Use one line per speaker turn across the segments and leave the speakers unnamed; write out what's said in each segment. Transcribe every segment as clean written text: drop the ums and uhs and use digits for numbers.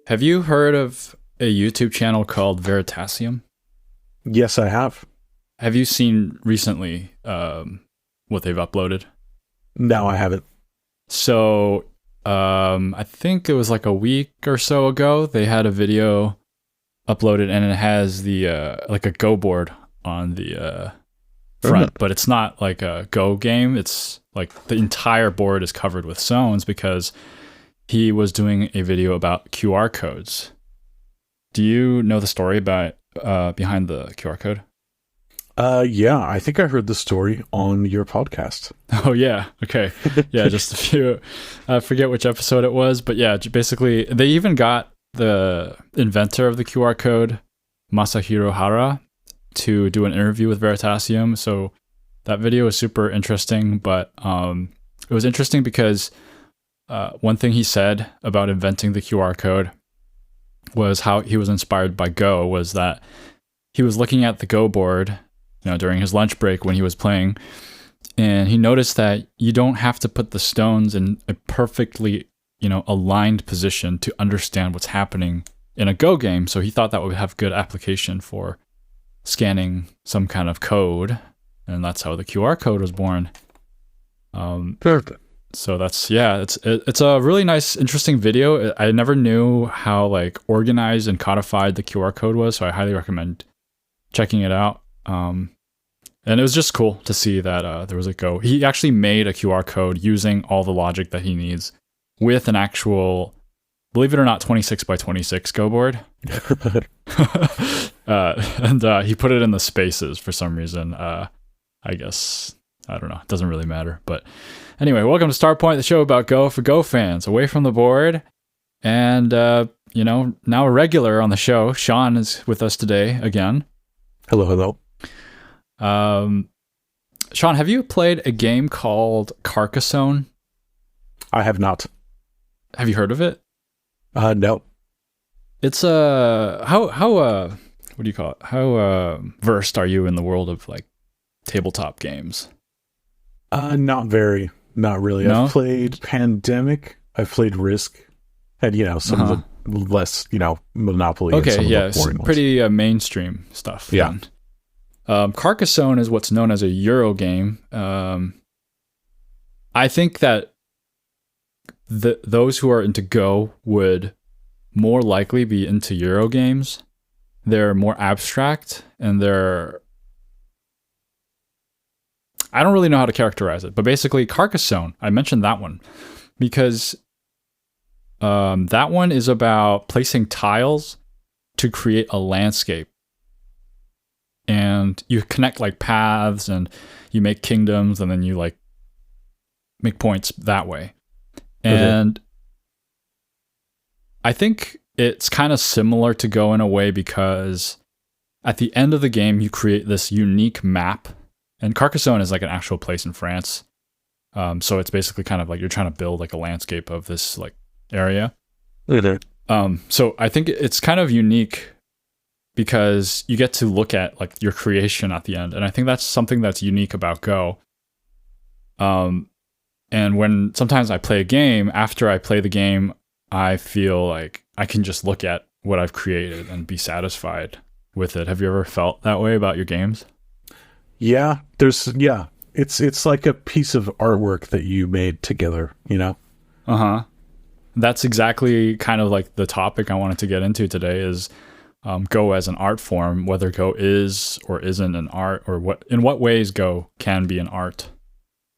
Have you heard of a YouTube channel called Veritasium?
Yes, I have.
Have you seen recently what they've uploaded?
No, I haven't.
So I think it was like a week or so ago, they had a video uploaded and it has the like a Go board on the front, but it's not like a Go game. It's like the entire board is covered with zones because he was doing a video about QR codes. Do you know the story about behind the QR code?
Yeah, I think I heard the story on your podcast.
Oh yeah, okay, yeah, just a few. I forget which episode it was, but yeah, basically they even got the inventor of the QR code, Masahiro Hara, to do an interview with Veritasium. So that video is super interesting, but it was interesting because one thing he said about inventing the QR code was how he was inspired by Go, was that he was looking at the Go board, during his lunch break when he was playing, and he noticed that you don't have to put the stones in a perfectly, aligned position to understand what's happening in a Go game. So he thought that would have good application for scanning some kind of code, and that's how the QR code was born.
Perfect.
So it's a really nice, interesting video. I never knew how like organized and codified the QR code was, so I highly recommend checking it out. And it was just cool to see that there was a Go. He actually made a QR code using all the logic that he needs with an actual, believe it or not, 26 by 26 Go board. And he put it in the spaces for some reason. I guess, I don't know. It doesn't really matter. But anyway, welcome to Starpoint, the show about Go for Go fans, away from the board. And, now a regular on the show, Sean is with us today again.
Hello.
Sean, have you played a game called Carcassonne?
I have not.
Have you heard of it?
No.
It's how what do you call it? How versed are you in the world of like tabletop games?
Not very. Not really.
No?
I've played Pandemic. I've played Risk. And, some of the less, Monopoly.
Okay,
and some
yeah,
of the boring
pretty mainstream stuff.
Yeah.
Then. Carcassonne is what's known as a Euro game. I think that those who are into Go would more likely be into Euro games. They're more abstract and I don't really know how to characterize it, but basically Carcassonne, I mentioned that one because that one is about placing tiles to create a landscape. And you connect like paths and you make kingdoms and then you like make points that way. And I think it's kind of similar to Go in a way because at the end of the game, you create this unique map. And Carcassonne is like an actual place in France. So it's basically kind of like you're trying to build like a landscape of this like area. So I think it's kind of unique because you get to look at like your creation at the end. And I think that's something that's unique about Go. And when sometimes I play a game, after I play the game, I feel like I can just look at what I've created and be satisfied with it. Have you ever felt that way about your games?
Yeah, it's like a piece of artwork that you made together,
Uh-huh. That's exactly kind of like the topic I wanted to get into today is Go as an art form, whether Go is or isn't an art, or in what ways Go can be an art.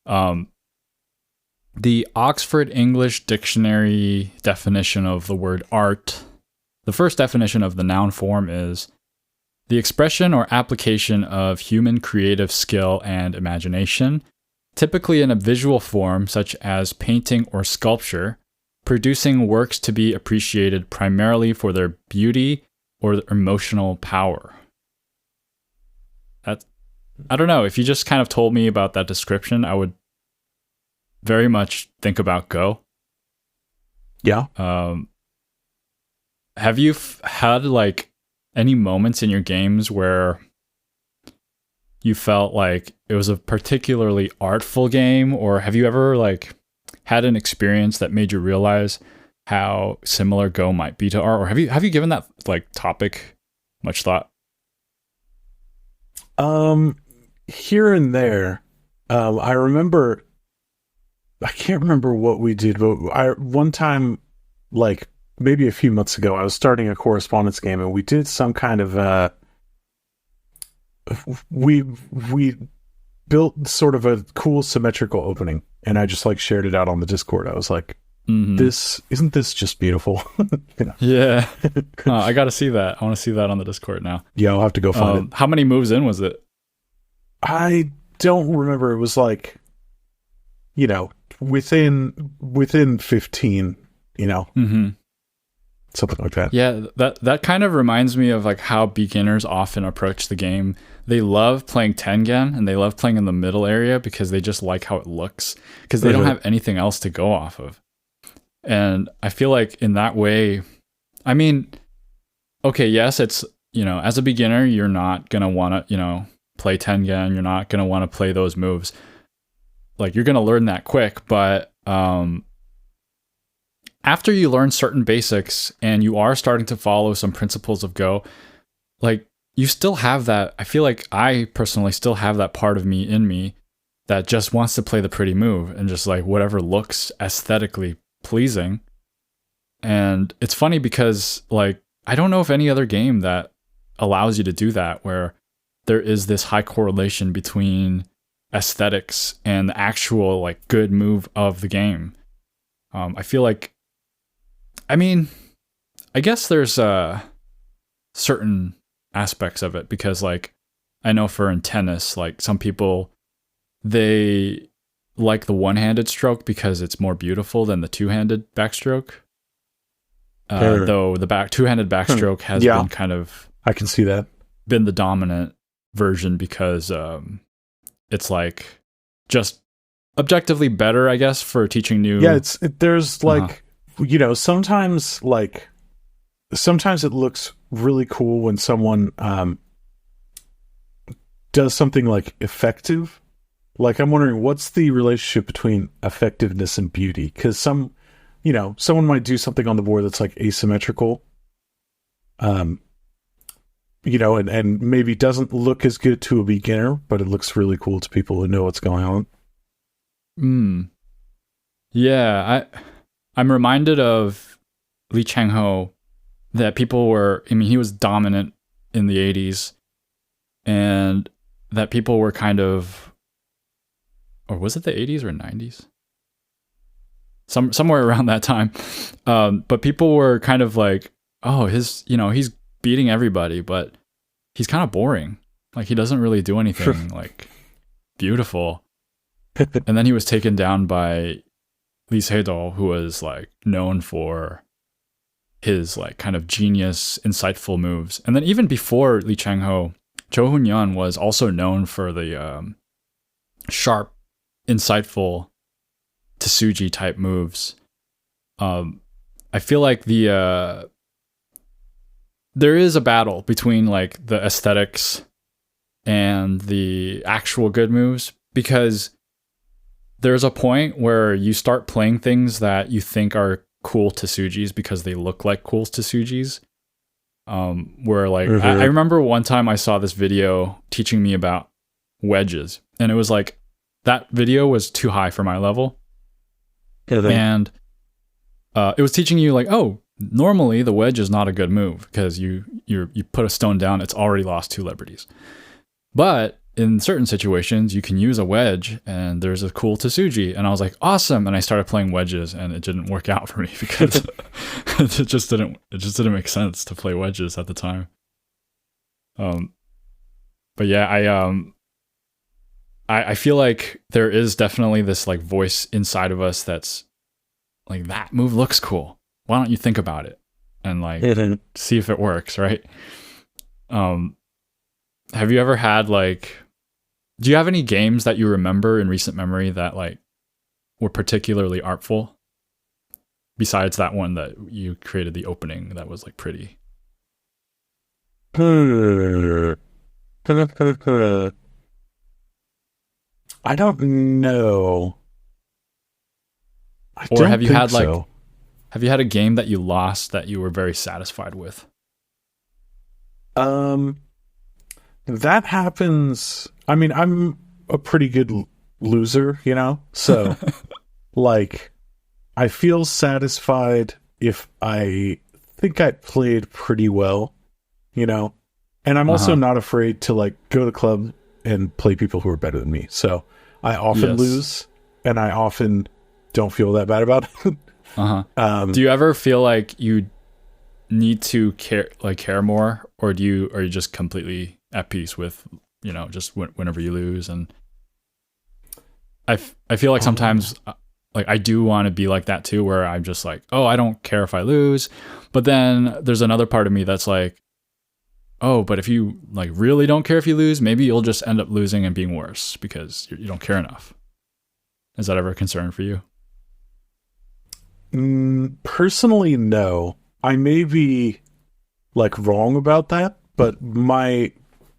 The Oxford English Dictionary definition of the word art, the first definition of the noun form is the expression or application of human creative skill and imagination, typically in a visual form such as painting or sculpture, producing works to be appreciated primarily for their beauty or their emotional power. I don't know, if you just kind of told me about that description, I would very much think about Go.
Yeah.
Have you had like any moments in your games where you felt like it was a particularly artful game, or have you ever like had an experience that made you realize how similar Go might be to R, or have you given that like topic much thought?
Here and there. I remember, I can't remember what we did, but one time, like maybe a few months ago, I was starting a correspondence game, and we did some kind of we built sort of a cool symmetrical opening, and I just like shared it out on the Discord. I was like, this isn't this just beautiful? You know?
Yeah. I gotta see that. I want to see that on the Discord now.
Yeah, I'll have to go find it.
How many moves in was it?
I don't remember. It was like, you know, within 15, you know, something like that.
Yeah, that kind of reminds me of like how beginners often approach the game. They love playing Tengen, and they love playing in the middle area because they just like how it looks, because they don't have anything else to go off of. And I feel like in that way, I mean, okay, yes, it's, you know, as a beginner, you're not going to want to, you know, play Tengen. You're not going to want to play those moves. Like, you're going to learn that quick. But after you learn certain basics and you are starting to follow some principles of Go, like, you still have that. I feel like I personally still have that part of me in me that just wants to play the pretty move and just like whatever looks aesthetically pleasing. And it's funny because like I don't know of any other game that allows you to do that, where there is this high correlation between aesthetics and the actual like good move of the game. I feel like, I mean, I guess there's certain aspects of it, because like I know for in tennis, like some people, they like the one-handed stroke because it's more beautiful than the two-handed backstroke. Though the two-handed backstroke has been kind of,
I can see that,
been the dominant version because it's like just objectively better, I guess, for teaching new.
Yeah, there's like, you know, sometimes it looks really cool when someone does something like effective. Like, I'm wondering, what's the relationship between effectiveness and beauty? Because someone might do something on the board that's like asymmetrical, you know, and maybe doesn't look as good to a beginner, but it looks really cool to people who know what's going on.
Yeah, I'm reminded of Lee Chang-ho, that people were, I mean, he was dominant in the 80s, and that people were kind of, or was it the 80s or 90s? Somewhere around that time. But people were kind of like, oh, he's beating everybody, but he's kind of boring. Like, he doesn't really do anything like beautiful. And then he was taken down by Lee Sedol, who was like known for his like kind of genius, insightful moves. And then even before Lee Chang-ho, Cho Hun-yeon was also known for the sharp, insightful Tsuji type moves. I feel like there is a battle between like the aesthetics and the actual good moves, because there's a point where you start playing things that you think are cool Tsujis because they look like cool Tsujis. Where like I remember one time I saw this video teaching me about wedges, and it was like, that video was too high for my level. And it was teaching you like, oh, normally the wedge is not a good move because you put a stone down, it's already lost 2 liberties. But in certain situations, you can use a wedge, and there's a cool Tsuji. And I was like, awesome. And I started playing wedges, and it didn't work out for me because it just didn't make sense to play wedges at the time. But yeah, I feel like there is definitely this like voice inside of us that's like, that move looks cool. Why don't you think about it and like see if it works, right? Have you ever had like, do you have any games that you remember in recent memory that like were particularly artful, besides that one that you created the opening that was like pretty?
I don't know.
Or have you had like, Have you had a game that you lost that you were very satisfied with?
That happens. I mean, I'm a pretty good loser, you know? So, like, I feel satisfied if I think I played pretty well, you know? And I'm also not afraid to, like, go to the club and play people who are better than me. So, I often lose, and I often don't feel that bad about it.
Do you ever feel like you need to care more, or are you just completely at peace with, you know, just whenever you lose? And I feel like sometimes like I do want to be like that too, where I'm just like, oh, I don't care if I lose, but then there's another part of me that's like, oh, but if you like really don't care if you lose, maybe you'll just end up losing and being worse because you don't care enough. Is that ever a concern for you?
Personally, no. I may be like wrong about that, but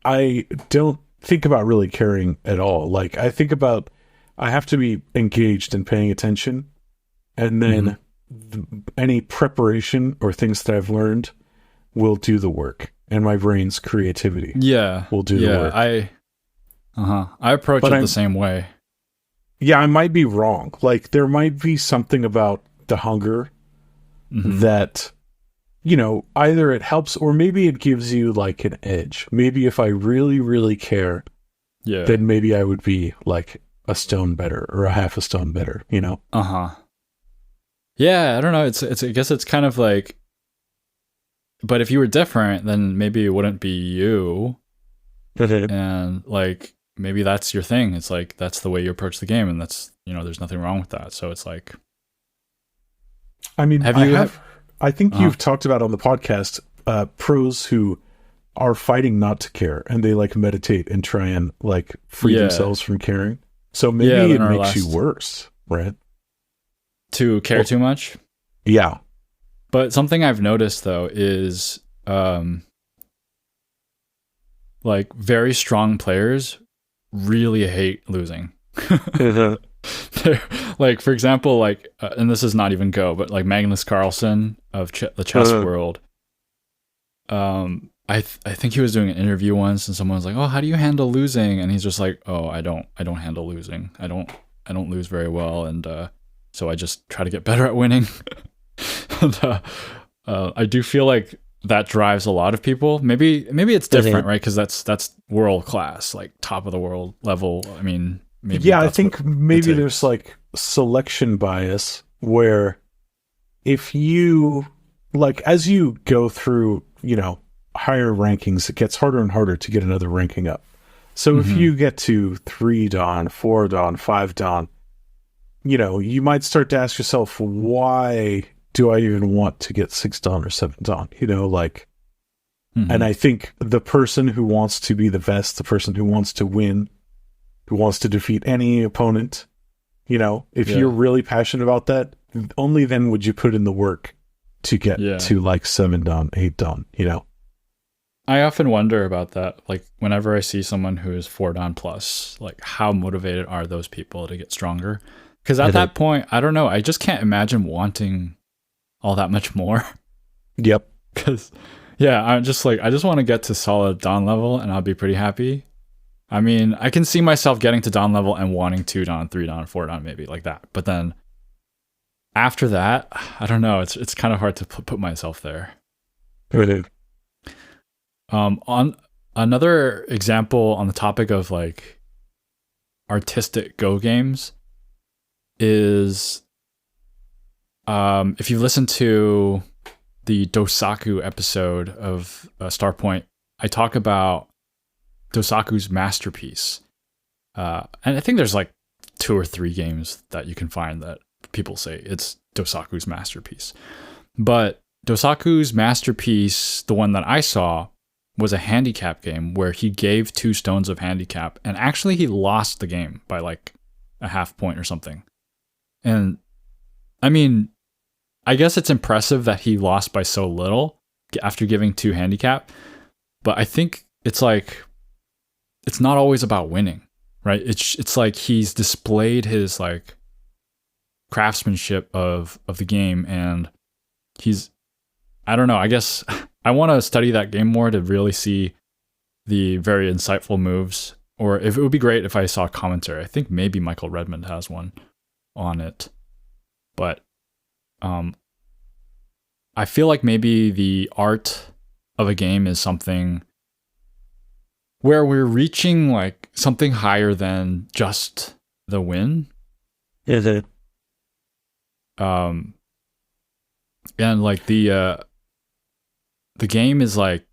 I don't think about really caring at all. Like, I think about, I have to be engaged and paying attention, and then any preparation or things that I've learned will do the work, and my brain's creativity will do the work.
I approach it the same way.
Yeah, I might be wrong. Like, there might be something about the hunger that, you know, either it helps or maybe it gives you like an edge. Maybe if I really, really care, then maybe I would be like a stone better or a half a stone better, you know?
Yeah, I don't know. It's I guess it's kind of like, but if you were different, then maybe it wouldn't be you. And like, maybe that's your thing. It's like, that's the way you approach the game, and that's, you know, there's nothing wrong with that. So it's like,
I mean, I think you've talked about on the podcast pros who are fighting not to care, and they like meditate and try and like free themselves from caring. So maybe it makes you worse, right?
To care too much?
Yeah.
But something I've noticed though is like very strong players really hate losing. Like, for example, like and this is not even Go, but like Magnus Carlsen of the chess world. I think he was doing an interview once, and someone was like, "Oh, how do you handle losing?" And he's just like, "Oh, I don't handle losing. I don't lose very well, and so I just try to get better at winning." And I do feel like that drives a lot of people. Maybe it's different, right? Because that's world class, like top of the world level. I mean, maybe
I think maybe there's like selection bias where if you like, as you go through, you know, higher rankings, it gets harder and harder to get another ranking up. So if you get to 3 Dan, 4 Dan, 5 Dan, you know, you might start to ask yourself, why do I even want to get 6 Dan or 7 Dan? You know, like, and I think the person who wants to be the best, the person who wants to win, who wants to defeat any opponent, you know, if you're really passionate about that, only then would you put in the work to get to like 7 Dan, 8 Dan, you know?
I often wonder about that. Like, whenever I see someone who is 4 Dan plus, like, how motivated are those people to get stronger? Because at that point, I don't know. I just can't imagine wanting all that much more.
Yep.
Because, I'm just like, I just want to get to solid Dan level, and I'll be pretty happy. I mean, I can see myself getting to Dan level and wanting 2 Dan, 3 Dan, 4 Dan, maybe like that. But then after that, I don't know. It's kind of hard to put myself there.
Really?
On another example on the topic of like artistic Go games is if you listen to the Dosaku episode of Starpoint, I talk about Dosaku's masterpiece. And I think there's like 2 or 3 games that you can find that people say it's Dosaku's masterpiece. But Dosaku's masterpiece, the one that I saw, was a handicap game where he gave 2 stones of handicap, and actually he lost the game by like a half point or something. And I mean, I guess it's impressive that he lost by so little after giving 2 handicap, but I think it's like, it's not always about winning, right? It's like he's displayed his like craftsmanship of the game, and he's, I don't know, I guess I want to study that game more to really see the very insightful moves. Or if it would be great if I saw commentary. I think maybe Michael Redmond has one on it. But I feel like maybe the art of a game is something where we're reaching like something higher than just the win.
Is it?
And like the game is like,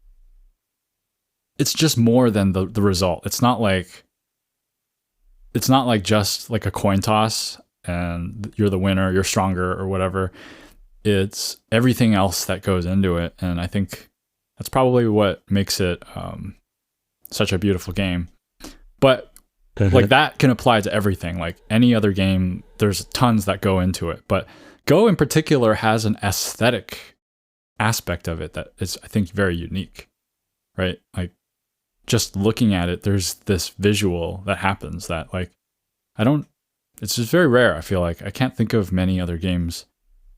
it's just more than the result. It's not like just like a coin toss and you're the winner, you're stronger or whatever. It's everything else that goes into it. And I think that's probably what makes it such a beautiful game. But like that can apply to everything. Like any other game, there's tons that go into it. But Go in particular has an aesthetic aspect of it that is, I think, very unique, right? Like just looking at it, there's this visual that happens that like, it's just very rare. I feel like I can't think of many other games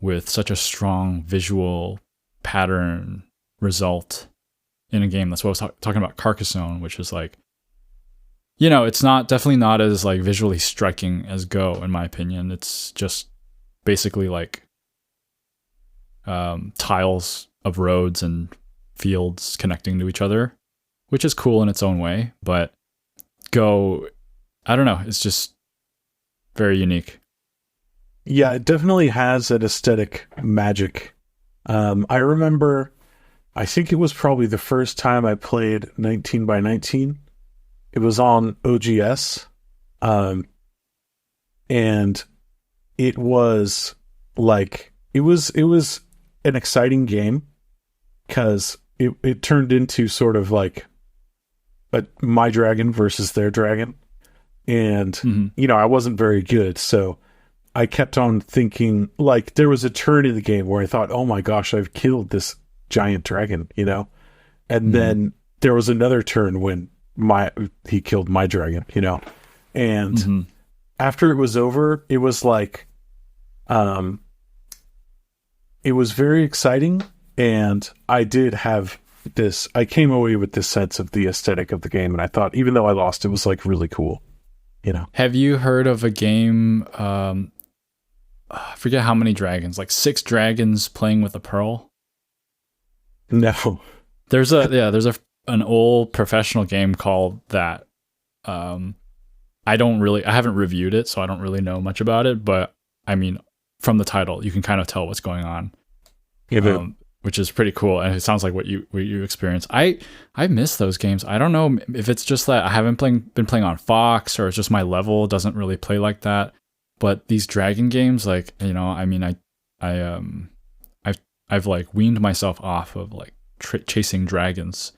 with such a strong visual pattern result in a game. That's what I was talking about Carcassonne, which is like, it's definitely not as like visually striking as Go, in my opinion. It's just basically like tiles of roads and fields connecting to each other, which is cool in its own way. But Go, I don't know, it's just very unique.
Yeah, it definitely has an aesthetic magic. I remember, I think it was probably the first time I played 19 by 19. It was on OGS. And it was like, it was an exciting game because it turned into sort of like my dragon versus their dragon. And, I wasn't very good. So I kept on thinking, like, there was a turn in the game where I thought, oh my gosh, I've killed this giant dragon, And then there was another turn when he killed my dragon, And after it was over, it was like, it was very exciting. And I came away with this sense of the aesthetic of the game. And I thought, even though I lost, it was like really cool.
Have you heard of a game? I forget how many dragons, like 6 dragons playing with a pearl.
No,
there's an old professional game called that. I haven't reviewed it, so I don't really know much about it. But I mean, from the title, you can kind of tell what's going on.
Yeah,
which is pretty cool, and it sounds like what you experience. I miss those games. I don't know if it's just that I haven't been playing on Fox, or it's just my level doesn't really play like that. But these dragon games, like I've like weaned myself off of like chasing dragons,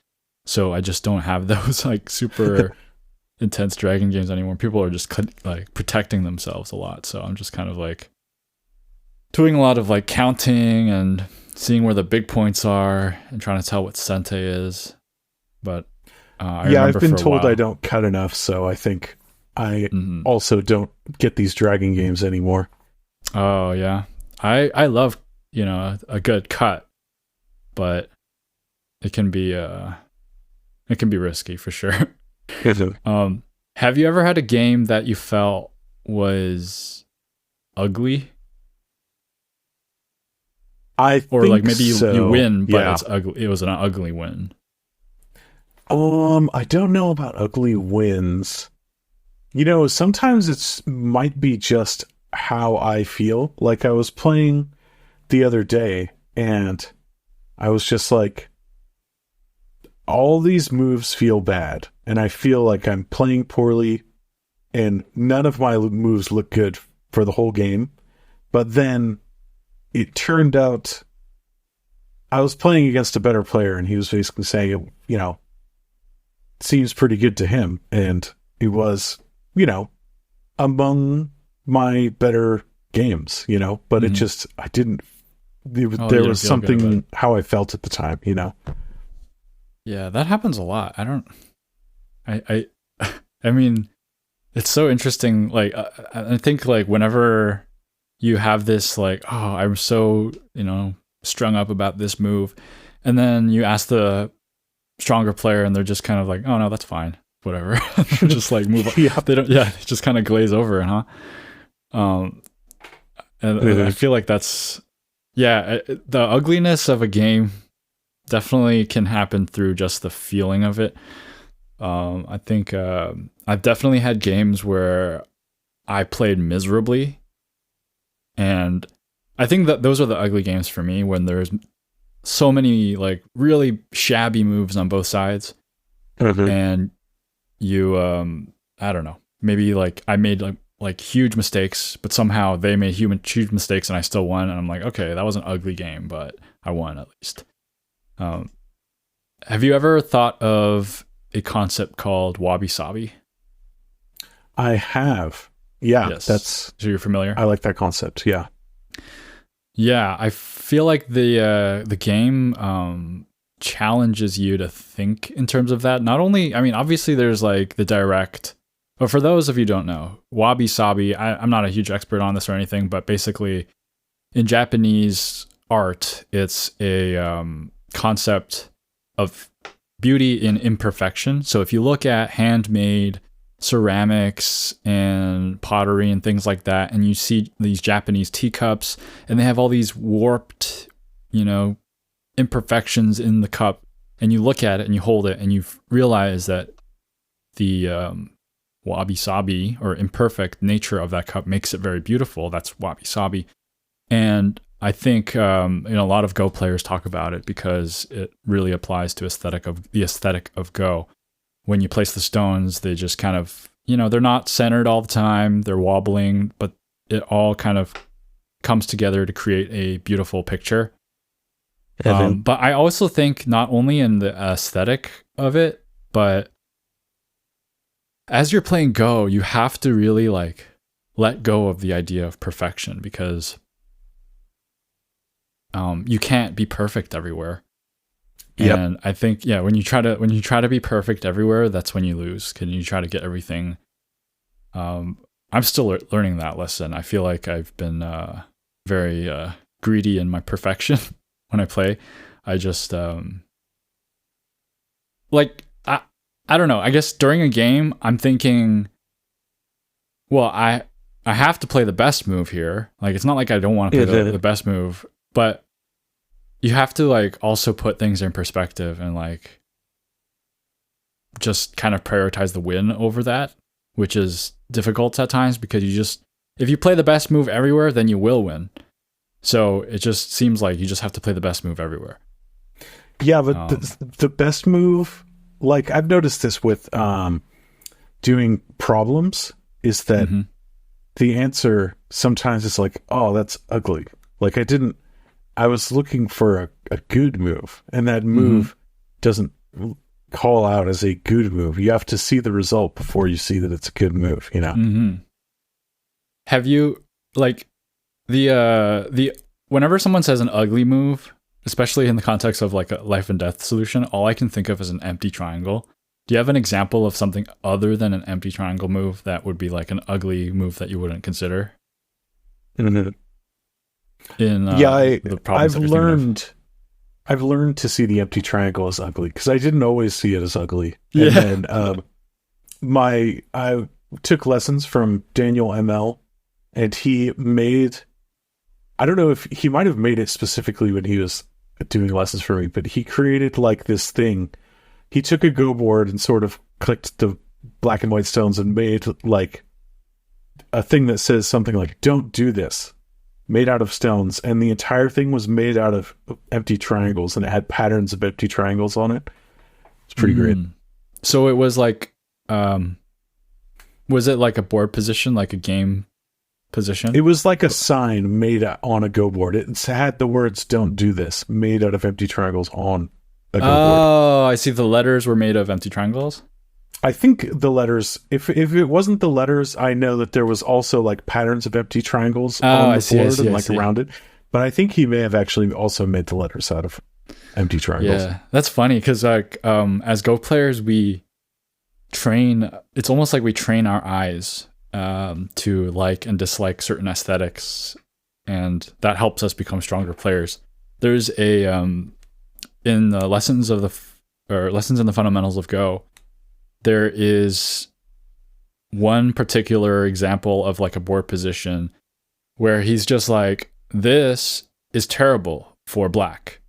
so I just don't have those like super intense dragon games anymore. People are just like protecting themselves a lot, so I'm just kind of like doing a lot of like counting and seeing where the big points are and trying to tell what Sente is. But
I've been told I don't cut enough, so I think I also don't get these dragon games anymore.
Oh yeah, I love a good cut, but it can be risky for sure. Have you ever had a game that you felt was ugly? Or like maybe you win, but it's ugly. It was an ugly win.
I don't know about ugly wins. Sometimes it might be just how I feel. Like I was playing the other day, and I was just like, all these moves feel bad, and I feel like I'm playing poorly, and none of my moves look good for the whole game. But then it turned out I was playing against a better player, and he was basically saying, it seems pretty good to him. And it was, among my better games, but it just, I didn't, there was something how I felt at the time,
Yeah, that happens a lot. I mean, it's so interesting. Like, I think like whenever you have this like, oh, I'm so, strung up about this move, and then you ask the stronger player, and they're just kind of like, "Oh no, that's fine, whatever." Just like move on.
Yeah.
They don't. Yeah, they just kind of glaze over it, huh? And I feel like that's the ugliness of a game definitely can happen through just the feeling of it. I think I've definitely had games where I played miserably, and I think that those are the ugly games for me, when there's so many like really shabby moves on both sides, and you I don't know, maybe like I made like huge mistakes, but somehow they made huge mistakes and I still won, and I'm like, okay, that was an ugly game, but I won at least. Have you ever thought of a concept called wabi-sabi?
I have. Yeah,
Yes.
that's.
So you're familiar?
I like that concept. Yeah.
Yeah, I feel like the game challenges you to think in terms of that. Not only, I mean, obviously there's like the direct, but for those of you who don't know, wabi-sabi, I'm not a huge expert on this or anything, but basically in Japanese art, it's a concept of beauty in imperfection. So if you look at handmade ceramics and pottery and things like that, and you see these Japanese teacups, and they have all these warped, imperfections in the cup, and you look at it and you hold it and you realize that the wabi-sabi, or imperfect nature of that cup, makes it very beautiful. That's wabi-sabi. And I think a lot of Go players talk about it because it really applies to the aesthetic of Go. When you place the stones, they just kind of, they're not centered all the time. They're wobbling, but it all kind of comes together to create a beautiful picture. But I also think not only in the aesthetic of it, but as you're playing Go, you have to really like let go of the idea of perfection, because you can't be perfect everywhere. Yep. And I think, when you try to be perfect everywhere, that's when you lose. Can you try to get everything? I'm still learning that lesson. I feel like I've been very greedy in my perfection when I play. I just I don't know. I guess during a game, I'm thinking, well, I have to play the best move here. Like, it's not like I don't want to play the best move, but you have to like also put things in perspective and like just kind of prioritize the win over that, which is difficult at times, because if you play the best move everywhere, then you will win. So it just seems like you just have to play the best move everywhere.
Yeah, but the best move, like I've noticed this with doing problems, is that the answer sometimes is like, oh, that's ugly. Like I was looking for a good move, and that move doesn't call out as a good move. You have to see the result before you see that it's a good move,
Have you, like, the whenever someone says an ugly move, especially in the context of like a life and death solution, all I can think of is an empty triangle. Do you have an example of something other than an empty triangle move that would be like an ugly move that you wouldn't consider?
I've learned to see the empty triangle as ugly, because I didn't always see it as ugly.
Yeah.
And then I took lessons from Daniel ML, and he made, I don't know if he might have made it specifically when he was doing lessons for me, but he created like this thing. He took a Go board and sort of clicked the black and white stones and made like a thing that says something like, "Don't do this," made out of stones, and the entire thing was made out of empty triangles, and it had patterns of empty triangles on it. It's pretty great.
So it was like, was it like a board position, like a game position?
It was like a sign made on a Go board. It had the words "Don't do this" made out of empty triangles on a Go board.
Oh, I see. The letters were made of empty triangles?
I think the letters, if it wasn't the letters, I know that there was also like patterns of empty triangles on the board and like around it. But I think he may have actually also made the letters out of empty triangles.
Yeah, that's funny, because like as Go players, we train. It's almost like we train our eyes to like and dislike certain aesthetics, and that helps us become stronger players. there's a in the lessons in the fundamentals of Go, there is one particular example of like a board position where he's just like, this is terrible for black.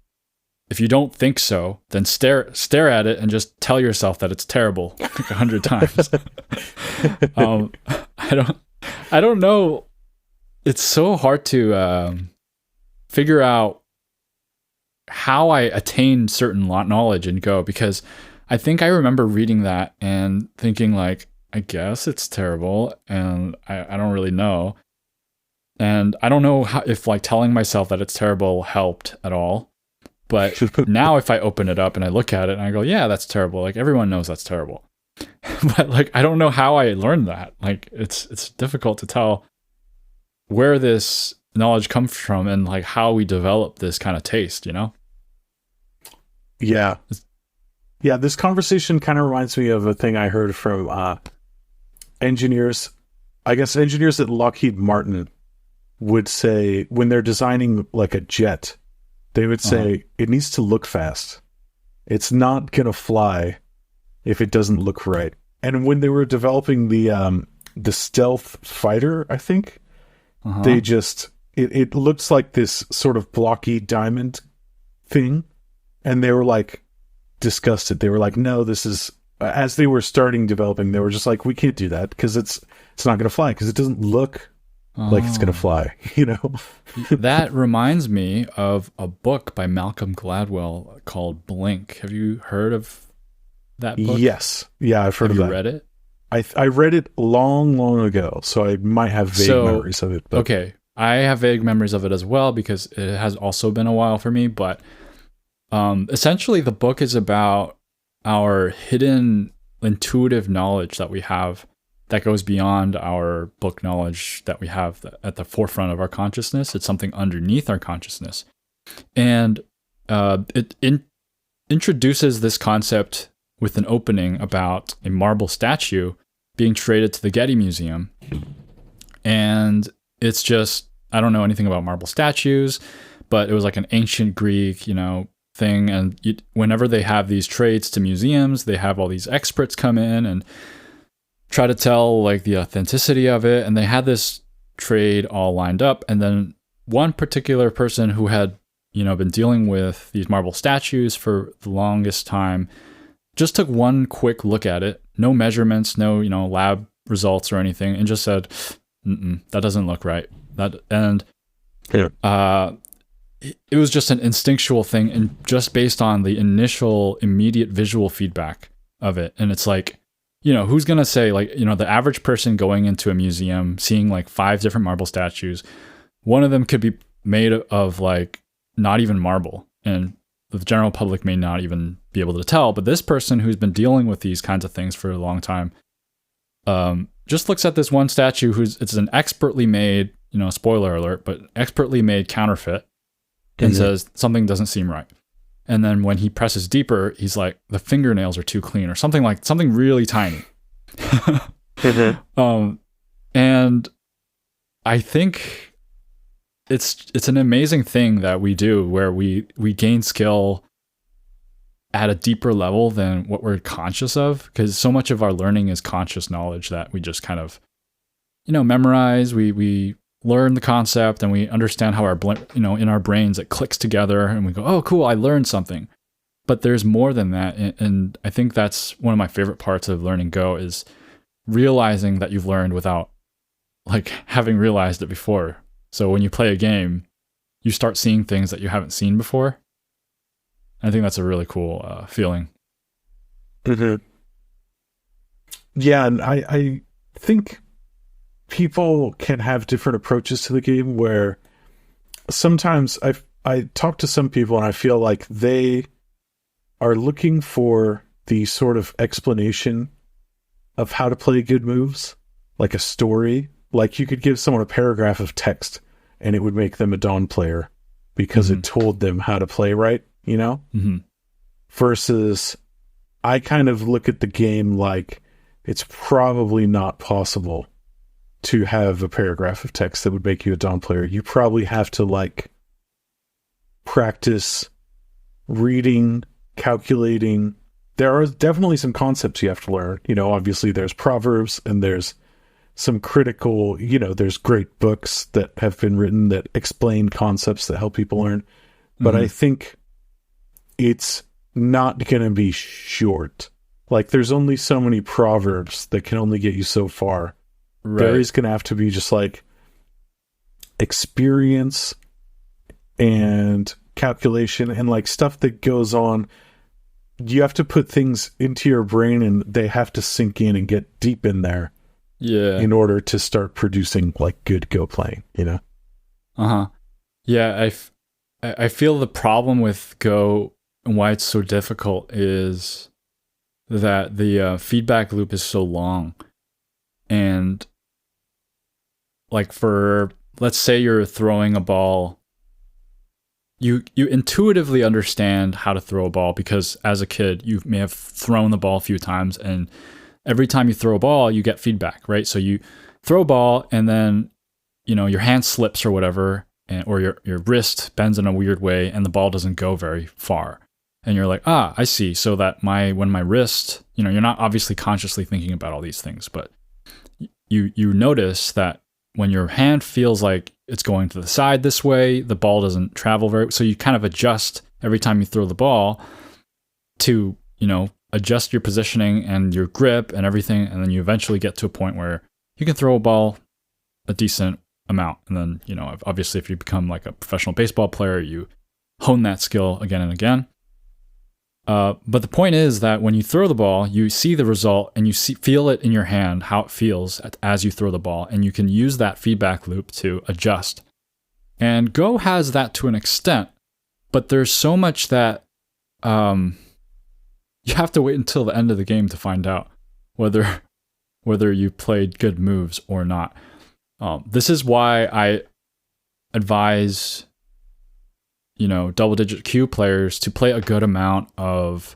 If you don't think so, then stare at it and just tell yourself that it's terrible like 100 times. I don't know. It's so hard to figure out how I attained certain knowledge in Go, because I think I remember reading that and thinking like, I guess it's terrible, and I don't really know. And I don't know if like telling myself that it's terrible helped at all. But now if I open it up and I look at it and I go, yeah, that's terrible. Like everyone knows that's terrible. But like I don't know how I learned that. Like it's difficult to tell where this knowledge comes from and like how we develop this kind of taste, you know?
Yeah. Yeah, this conversation kind of reminds me of a thing I heard from engineers. I guess engineers at Lockheed Martin would say when they're designing like a jet, they would say it needs to look fast. It's not going to fly if it doesn't look right. And when they were developing the stealth fighter, I think, they just, it looks like this sort of blocky diamond thing. And they were like disgusted. They were like, no, this is, as they were starting developing, they were just like, we can't do that because it's not going to fly because it doesn't look like it's going to fly, you know?
That reminds me of a book by Malcolm Gladwell called Blink. Have you heard of that book?
Yes. Yeah, I've heard of that.
Have you read it?
I read it long ago, so I might have vague memories of it. But.
Okay. I have vague memories of it as well because it has also been a while for me, but essentially the book is about our hidden intuitive knowledge that we have that goes beyond our book knowledge that we have at the forefront of our consciousness. It's something underneath our consciousness. And it introduces this concept with an opening about a marble statue being traded to the Getty Museum. And it's just, I don't know anything about marble statues, but it was like an ancient Greek, thing. And whenever they have these trades to museums, they have all these experts come in and try to tell like the authenticity of it. And they had this trade all lined up. And then one particular person who had, been dealing with these marble statues for the longest time just took one quick look at it, no measurements, no, lab results or anything, and just said, that doesn't look right. It was just an instinctual thing, and just based on the initial immediate visual feedback of it. And it's like, who's going to say like, the average person going into a museum, seeing like 5 different marble statues, one of them could be made of like not even marble, and the general public may not even be able to tell. But this person who's been dealing with these kinds of things for a long time, just looks at this one statue it's an expertly made, spoiler alert, but expertly made counterfeit, and says something doesn't seem right. And then when he presses deeper, he's like, the fingernails are too clean, or something really tiny. And I think it's an amazing thing that we do where we gain skill at a deeper level than what we're conscious of, because so much of our learning is conscious knowledge that we just kind of, memorize. We learn the concept and we understand how in our brains it clicks together and we go, oh, cool, I learned something. But there's more than that. And I think that's one of my favorite parts of learning Go is realizing that you've learned without like having realized it before. So when you play a game, you start seeing things that you haven't seen before. I think that's a really cool feeling.
Mm-hmm. Yeah, and I think people can have different approaches to the game where sometimes I talk to some people and I feel like they are looking for the sort of explanation of how to play good moves, like a story. Like you could give someone a paragraph of text and it would make them a Dawn player because it told them how to play right, versus I kind of look at the game like it's probably not possible to have a paragraph of text that would make you a Dawn player. You probably have to like practice reading, calculating. There are definitely some concepts you have to learn. Obviously there's proverbs and there's some critical, there's great books that have been written that explain concepts that help people learn. But I think it's not going to be short. Like, there's only so many proverbs that can only get you so far. Right. There is going to have to be just like experience and calculation and like stuff that goes on. You have to put things into your brain and they have to sink in and get deep in there.
Yeah.
In order to start producing like good Go playing,
Uh-huh. Yeah, I feel the problem with Go and why it's so difficult is that the feedback loop is so long. And like let's say you're throwing a ball, you intuitively understand how to throw a ball because as a kid, you may have thrown the ball a few times, and every time you throw a ball, you get feedback, right? So you throw a ball and then, your hand slips or whatever, or your wrist bends in a weird way and the ball doesn't go very far. And you're like, I see. So that when my wrist, you're not obviously consciously thinking about all these things, but you notice that when your hand feels like it's going to the side this way, the ball doesn't travel so you kind of adjust every time you throw the ball to, adjust your positioning and your grip and everything, and then you eventually get to a point where you can throw a ball a decent amount. And then, obviously if you become like a professional baseball player, you hone that skill again and again. But the point is that when you throw the ball, you see the result and you feel it in your hand, how it feels as you throw the ball, and you can use that feedback loop to adjust. And Go has that to an extent, but there's so much that you have to wait until the end of the game to find out whether you played good moves or not. This is why I advise, double-digit Q players to play a good amount of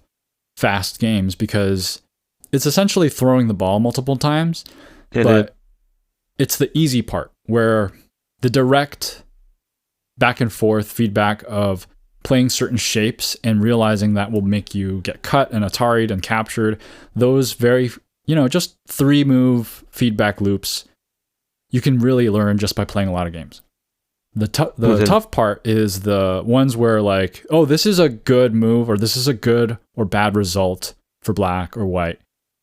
fast games, because it's essentially throwing the ball multiple times, but it's the easy part where the direct back and forth feedback of playing certain shapes and realizing that will make you get cut and Atari'd and captured. Those very, just 3-move feedback loops, you can really learn just by playing a lot of games. The tough part is the ones where like, this is a good move, or this is a good or bad result for black or white.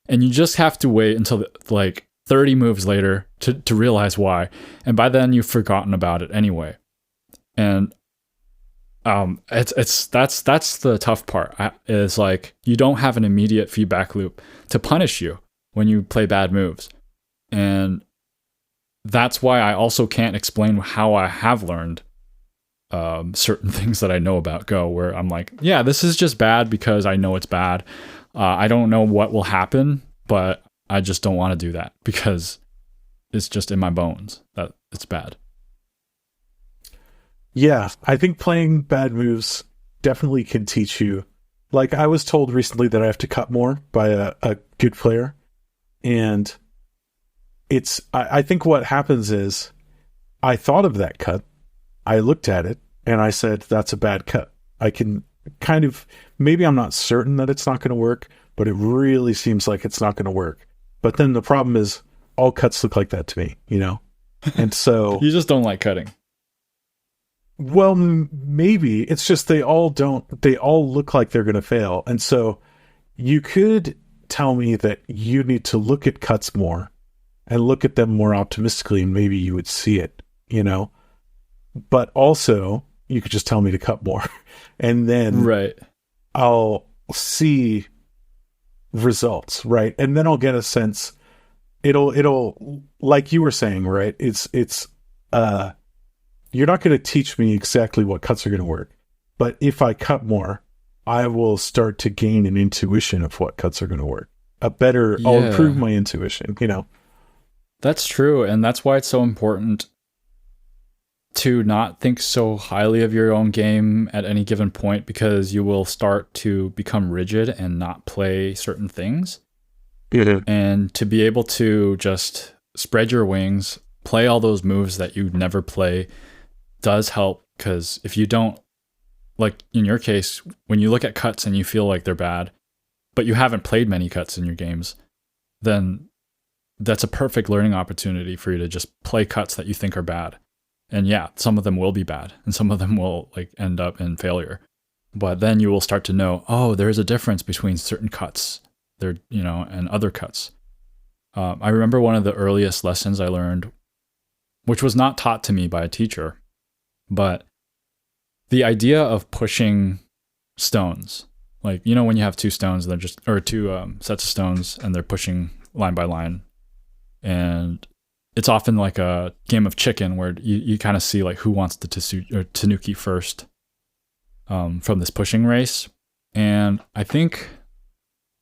And you just have to wait until like 30 moves later to realize why. And by then you've forgotten about it anyway. And that's the tough part, is like you don't have an immediate feedback loop to punish you when you play bad moves. And that's why I also can't explain how I have learned certain things that I know about Go, where I'm like, yeah, this is just bad because I know it's bad. I don't know what will happen, but I just don't want to do that because it's just in my bones that it's bad.
Yeah, I think playing bad moves definitely can teach you. Like, I was told recently that I have to cut more by a good player. And I think what happens is I thought of that cut, I looked at it, and I said, that's a bad cut. I can kind of, maybe I'm not certain that it's not going to work, but it really seems like it's not going to work. But then the problem is all cuts look like that to me, And so...
You just don't like cutting.
Well, maybe. It's just they all look like they're going to fail. And so you could tell me that you need to look at cuts more and look at them more optimistically, and maybe you would see it, But also, you could just tell me to cut more. And then
right.
I'll see results, right? And then I'll get a sense. It'll like you were saying, right? It's you're not going to teach me exactly what cuts are going to work. But if I cut more, I will start to gain an intuition of what cuts are going to work. I'll improve my intuition,
That's true. And that's why it's so important to not think so highly of your own game at any given point, because you will start to become rigid and not play certain things.
Yeah.
And to be able to just spread your wings, play all those moves that you never play does help, because if you don't like in your case, when you look at cuts and you feel like they're bad, but you haven't played many cuts in your games, then that's a perfect learning opportunity for you to just play cuts that you think are bad. And yeah, some of them will be bad and some of them will like end up in failure. But then you will start to know, oh, there's a difference between certain cuts there, and other cuts. I remember one of the earliest lessons I learned, which was not taught to me by a teacher, but the idea of pushing stones, like, when you have two stones, they're just, or two sets of stones and they're pushing line by line. And it's often like a game of chicken where you kind of see like who wants the tanuki first from this pushing race. And I think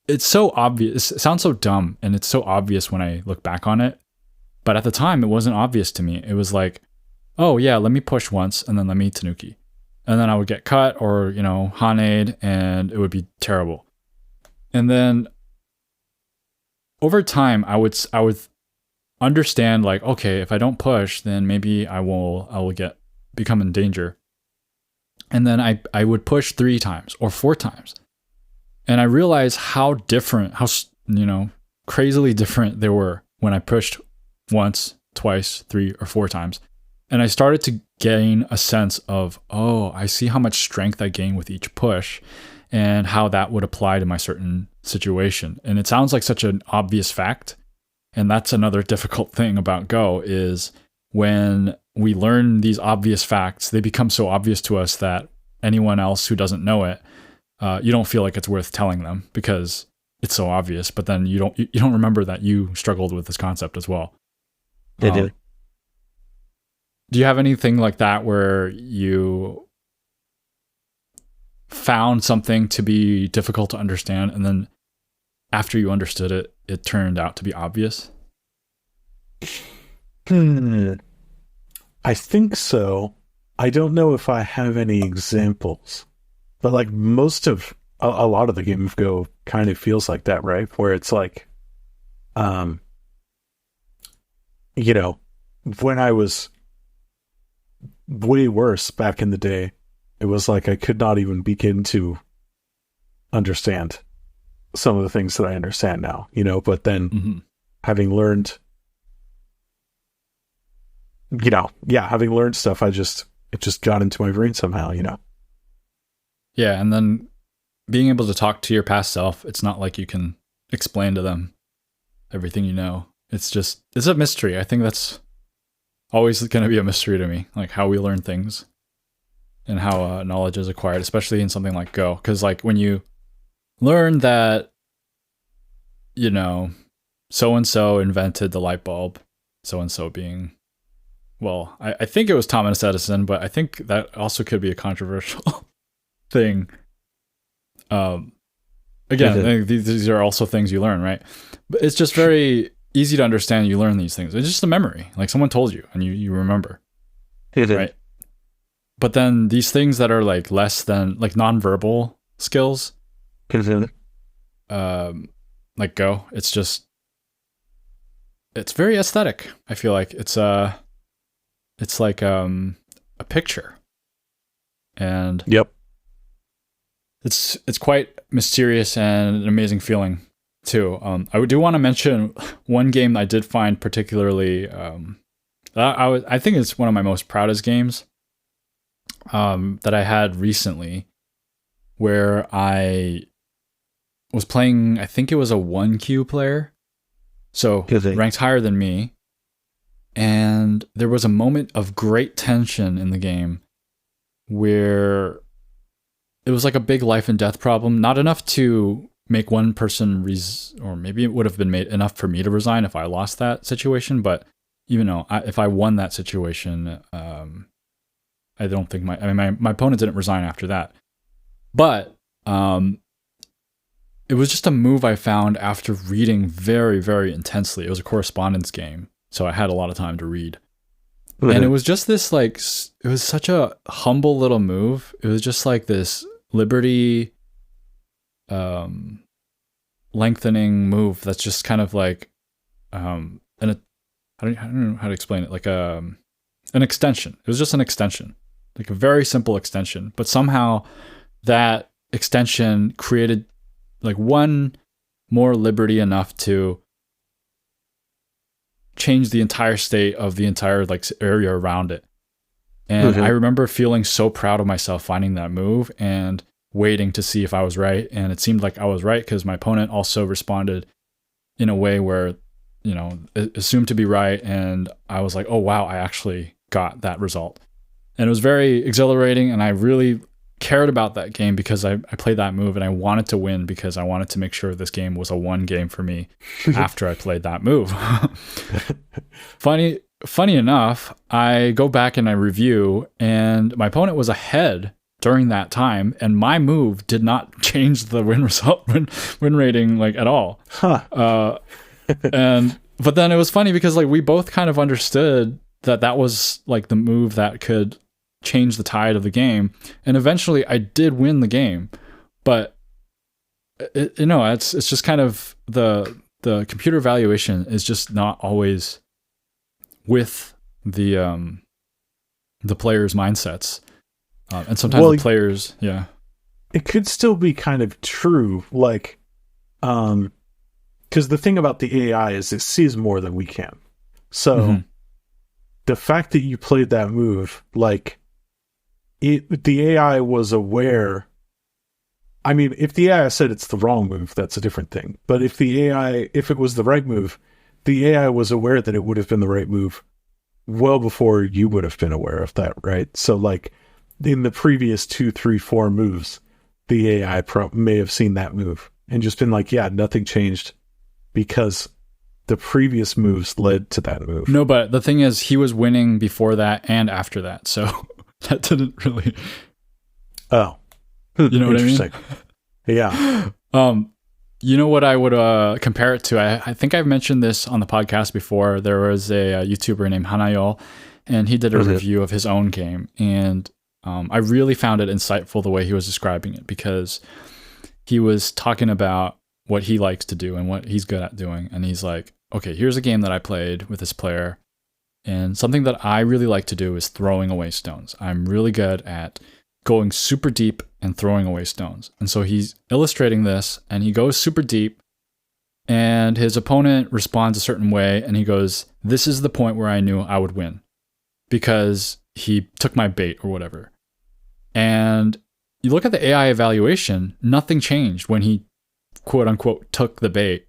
it's so obvious. It sounds so dumb and it's so obvious when I look back on it. But at the time, it wasn't obvious to me. It was like, oh yeah, let me push once and then let me tanuki. And then I would get cut or, haned, and it would be terrible. And then over time, I would understand like, okay, if I don't push, then maybe I will become in danger. And then I would push 3 times or 4 times. And I realized how different, how, crazily different they were when I pushed once, twice, 3 or 4 times. And I started to gain a sense of, oh, I see how much strength I gain with each push and how that would apply to my certain situation. And it sounds like such an obvious fact. And that's another difficult thing about Go is when we learn these obvious facts, they become so obvious to us that anyone else who doesn't know it, you don't feel like it's worth telling them because it's so obvious. But then you don't remember that you struggled with this concept as well. Do you have anything like that where you found something to be difficult to understand and then after you understood it, it turned out to be obvious?
I think so. I don't know if I have any examples, but like most of a lot of the game of Go kind of feels like that, right? Where it's like, when I was way worse back in the day, it was like I could not even begin to understand some of the things that I understand now, but then having learned, having learned stuff, it just got into my brain somehow,
Yeah. And then being able to talk to your past self, it's not like you can explain to them everything you know. It's a mystery. I think that's always going to be a mystery to me, like how we learn things and how knowledge is acquired, especially in something like Go. Because like when you learn that, so-and-so invented the light bulb, so-and-so being, well, I think it was Thomas Edison, but I think that also could be a controversial thing. Again, these are also things you learn, right? But it's just very easy to understand. You learn these things. It's just a memory. Like someone told you and you remember. Right? But then these things that are like less than like nonverbal skills, like Go, it's very aesthetic. I feel like it's like a picture. And
yep.
It's quite mysterious and an amazing feeling too. I do want to mention one game I did find particularly I think it's one of my most proudest games that I had recently, where I was playing, I think it was a 1Q player, so ranked higher than me, and there was a moment of great tension in the game where it was like a big life and death problem, not enough to make one person or maybe it would have been made enough for me to resign if I lost that situation, but if I won that situation, I don't think my opponent didn't resign after that. But it was just a move I found after reading very, very intensely. It was a correspondence game, so I had a lot of time to read. And it was just this it was such a humble little move. It was just like this liberty lengthening move that's just kind of like I don't know how to explain it, like an extension. It was just an extension like a very simple extension, but somehow that extension created like one more liberty enough to change the entire state of the entire like area around it. And I remember feeling so proud of myself finding that move and waiting to see if I was right. And it seemed like I was right because my opponent also responded in a way where, you know, it assumed to be right. And I was like, oh, wow, I actually got that result. And it was very exhilarating. And I really cared about that game because I played that move and I wanted to win because I wanted to make sure this game was a one game for me after I played that move. Funny enough, I go back and I review, and my opponent was ahead during that time, and my move did not change the win rating like at all. But then it was funny because like we both kind of understood that was like the move that could change the tide of the game, and eventually I did win the game. But it's just kind of the computer evaluation is just not always with the players' mindsets, and sometimes the players,
it could still be kind of true, like, because the thing about the AI is it sees more than we can. So the fact that you played that move, like, the AI was aware. I mean, if the AI said it's the wrong move, that's a different thing. But if it was the right move, the AI was aware that it would have been the right move well before you would have been aware of that, right? So, like, in the previous 2, 3, 4 moves, the AI may have seen that move and just been like, yeah, nothing changed because the previous moves led to that move.
No, but the thing is, he was winning before that and after that, so that didn't really...
Oh.
You know what I mean?
Yeah.
You know what I would compare it to? I think I've mentioned this on the podcast before. There was a YouTuber named Hanayol, and he did a review of his own game. And I really found it insightful the way he was describing it, because he was talking about what he likes to do and what he's good at doing. And he's like, okay, here's a game that I played with this player. And something that I really like to do is throwing away stones. I'm really good at going super deep and throwing away stones. And so he's illustrating this, and he goes super deep, and his opponent responds a certain way, and he goes, this is the point where I knew I would win because he took my bait or whatever. And you look at the AI evaluation, nothing changed when he quote unquote took the bait.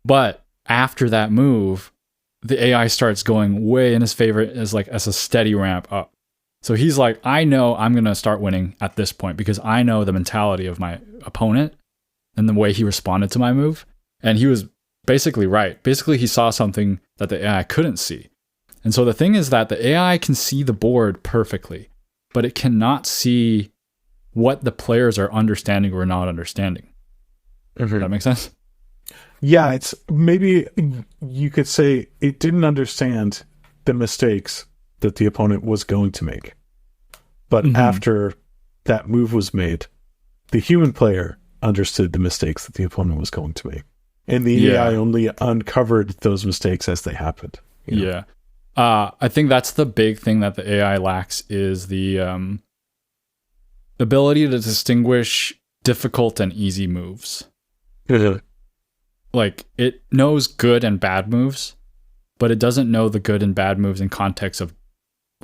But after that move, the AI starts going way in his favor as a steady ramp up. So he's like, I know I'm going to start winning at this point because I know the mentality of my opponent and the way he responded to my move. And he was basically right. Basically, he saw something that the AI couldn't see. And so the thing is that the AI can see the board perfectly, but it cannot see what the players are understanding or not understanding. Does that make sense?
Yeah, it's maybe you could say it didn't understand the mistakes that the opponent was going to make. But after that move was made, the human player understood the mistakes that the opponent was going to make. And the AI only uncovered those mistakes as they happened. You know?
Yeah. I think that's the big thing that the AI lacks is the ability to distinguish difficult and easy moves. Like, it knows good and bad moves, but it doesn't know the good and bad moves in context of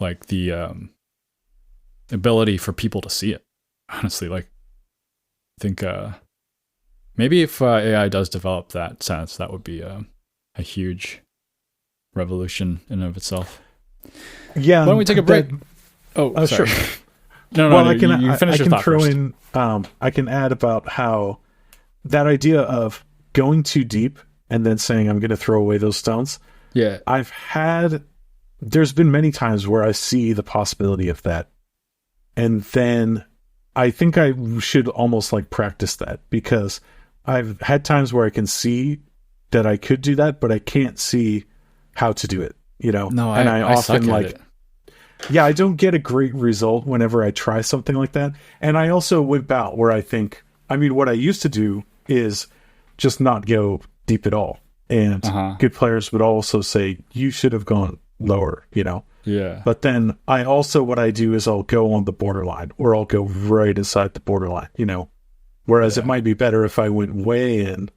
like the ability for people to see it. Honestly, like, I think maybe if AI does develop that sense, that would be a huge revolution in and of itself.
Yeah.
Why don't we take a break? Sorry.
Sure.
No,
you
finish your thought first.
I can add about how that idea of going too deep and then saying, I'm going to throw away those stones.
Yeah.
There's been many times where I see the possibility of that. And then I think I should almost like practice that, because I've had times where I can see that I could do that, but I can't see how to do it, you know?
No,
and
I often like it.
Yeah, I don't get a great result whenever I try something like that. And I also whip out where I think, what I used to do is just not go deep at all. And good players would also say, you should have gone lower, you know?
Yeah.
But then what I do is I'll go on the borderline, or I'll go right inside the borderline, Whereas it might be better if I went way in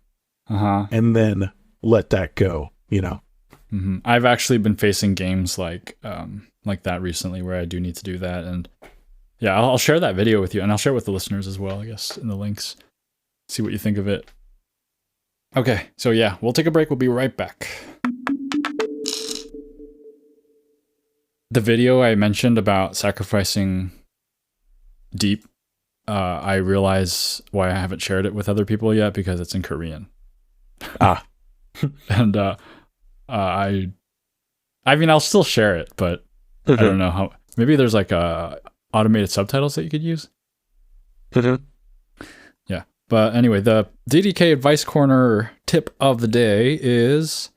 and then let that go,
Mm-hmm. I've actually been facing games like that recently where I do need to do that. And yeah, I'll share that video with you, and I'll share it with the listeners as well, I guess, in the links. See what you think of it. Okay, so yeah, we'll take a break. We'll be right back. The video I mentioned about sacrificing Deep, I realize why I haven't shared it with other people yet, because it's in Korean. And I mean, I'll still share it, but I don't know how. Maybe there's like automated subtitles that you could use. Yeah, but anyway, the DDK Advice Corner tip of the day is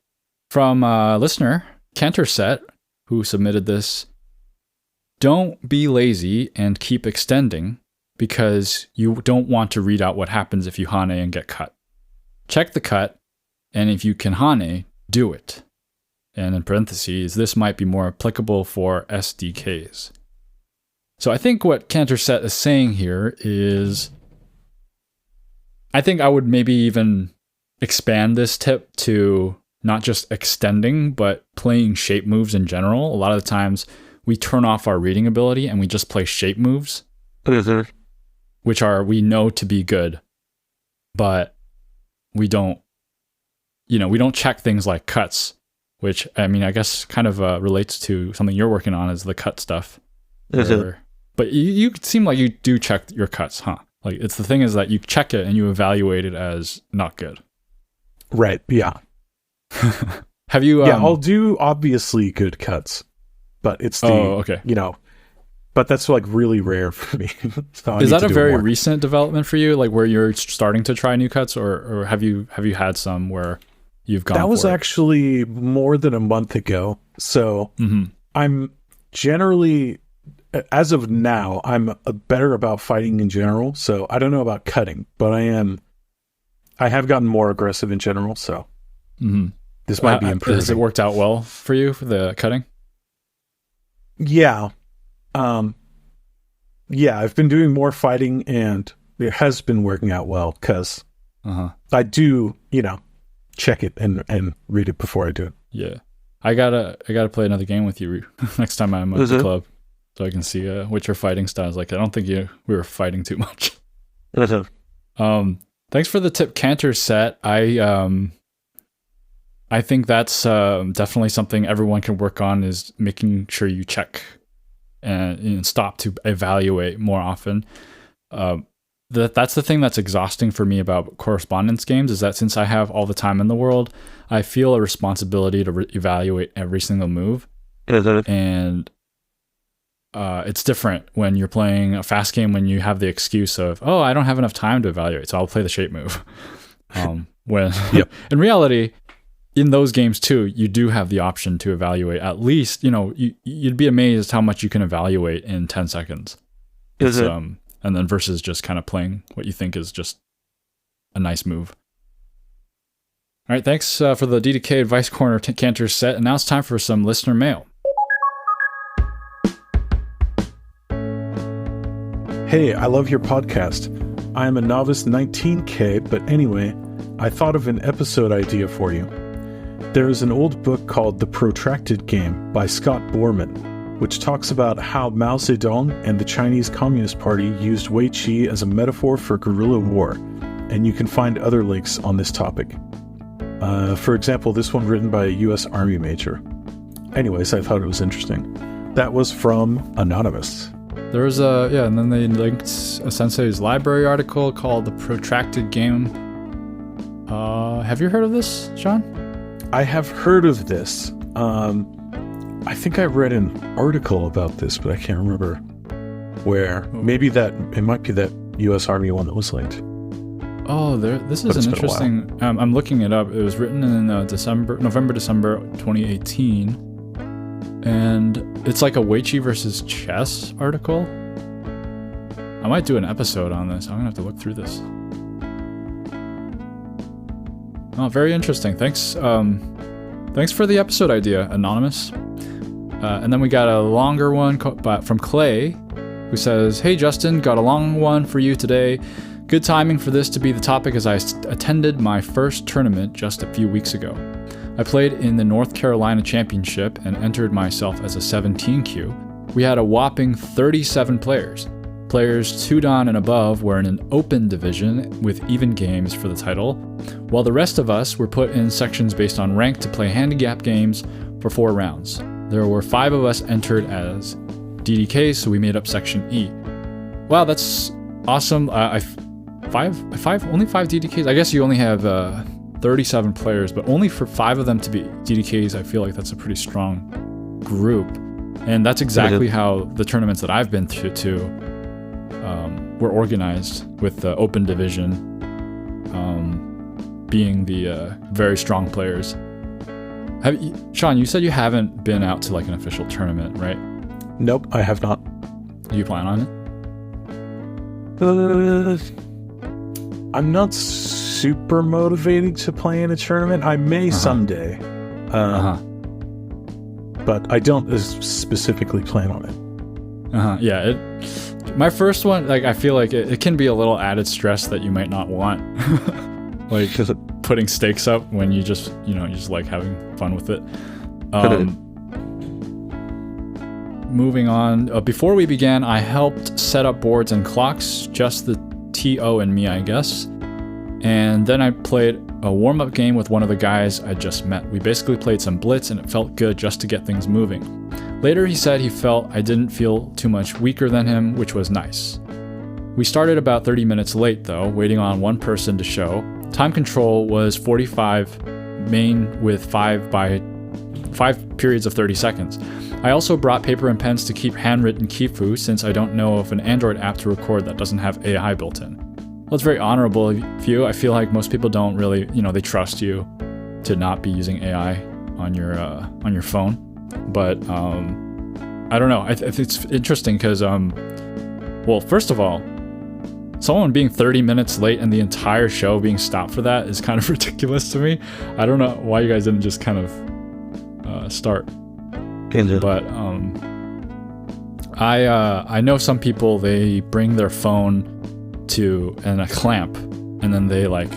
from listener Canterset, who submitted this. Don't be lazy and keep extending, because you don't want to read out what happens if you Hane and get cut. Check the cut, and if you can Hane, do it. And in parentheses, this might be more applicable for SDKs. So I think what Canterset is saying here is, I think I would maybe even expand this tip to not just extending, but playing shape moves in general. A lot of the times we turn off our reading ability and we just play shape moves, which we know to be good, but we don't check things like cuts, which, I mean, I guess kind of relates to something you're working on, is the cut stuff. But you seem like you do check your cuts, huh? Like, it's the thing is that you check it and you evaluate it as not good.
Right, yeah.
Have you...
yeah, I'll do obviously good cuts, but it's the...
Oh, okay.
But that's like really rare for me. So
is that a very recent development for you, like where you're starting to try new cuts, or have you had some where you've gone?
That was actually more than a month ago. So I'm generally, as of now, I'm better about fighting in general. So I don't know about cutting, but I have gotten more aggressive in general. So this might be improving.
Has it worked out well for you for the cutting?
Yeah. Yeah, I've been doing more fighting, and it has been working out well, because I do, check it and read it before I do it.
Yeah. I gotta play another game with you next time I'm at the club, so I can see what your fighting style is like. I don't think we were fighting too much. Thanks for the tip, Canterset. I think that's definitely something everyone can work on, is making sure you check and stop to evaluate more often. That's the thing that's exhausting for me about correspondence games, is that since I have all the time in the world, I feel a responsibility to evaluate every single move. And it's different when you're playing a fast game, when you have the excuse of, oh, I don't have enough time to evaluate, so I'll play the shape move. When in reality, in those games too, you do have the option to evaluate. At least, you'd be amazed how much you can evaluate in 10 seconds. And then versus just kind of playing what you think is just a nice move. All right, thanks for the DDK Advice Corner Canterset. And now it's time for some listener mail.
Hey, I love your podcast. I am a novice 19K, but anyway, I thought of an episode idea for you. There is an old book called The Protracted Game by Scott Borman, which talks about how Mao Zedong and the Chinese Communist Party used Wei Qi as a metaphor for guerrilla war, and you can find other links on this topic. For example, this one written by a U.S. Army major. Anyways, I thought it was interesting. That was from Anonymous.
There was and then they linked a Sensei's library article called The Protracted Game. Have you heard of this, Sean?
I have heard of this. I think I read an article about this, but I can't remember where. Maybe it might be that U.S. Army one that was linked.
Oh, this is an interesting. I'm looking it up. It was written in November, December 2018, and it's like a Wei Qi versus chess article. I might do an episode on this. I'm gonna have to look through this. Oh, very interesting. Thanks for the episode idea, Anonymous. And then we got a longer one from Clay, who says, "Hey Justin, got a long one for you today. Good timing for this to be the topic as I attended my first tournament just a few weeks ago. I played in the North Carolina Championship and entered myself as a 17Q. We had a whopping 37 players. Players 2 Dan and above were in an open division with even games for the title, while the rest of us were put in sections based on rank to play handicap games for 4 rounds. There were 5 of us entered as DDKs, so we made up section E." Wow, that's awesome. Only 5 DDKs? I guess you only have 37 players, but only for 5 of them to be DDKs, I feel like that's a pretty strong group. And that's exactly how the tournaments that I've been to were organized, with the open division being the very strong players. Sean, you said you haven't been out to like an official tournament, right?
Nope, I have not.
Do you plan on
it? I'm not super motivated to play in a tournament. I may someday. But I don't specifically plan on it.
Yeah, my first one, like, I feel like it can be a little added stress that you might not want. Like putting stakes up when you just like having fun with it. Moving on, before we began, I helped set up boards and clocks, just the TO and me, I guess. And then I played a warm-up game with one of the guys I just met. We basically played some blitz and it felt good just to get things moving. Later he said he felt I didn't feel too much weaker than him, which was nice. We started about 30 minutes late though, waiting on one person to show. Time control was 45 main with 5 periods of 30 seconds. I also brought paper and pens to keep handwritten Kifu, since I don't know of an Android app to record that doesn't have AI built in. Well, it's very honorable of you. I feel like most people don't really, they trust you to not be using AI on your phone. But I don't know. It's interesting because, well, first of all, someone being 30 minutes late and the entire show being stopped for that is kind of ridiculous to me. I don't know why you guys didn't just kind of start. But I know some people, they bring their phone and a clamp, and then they like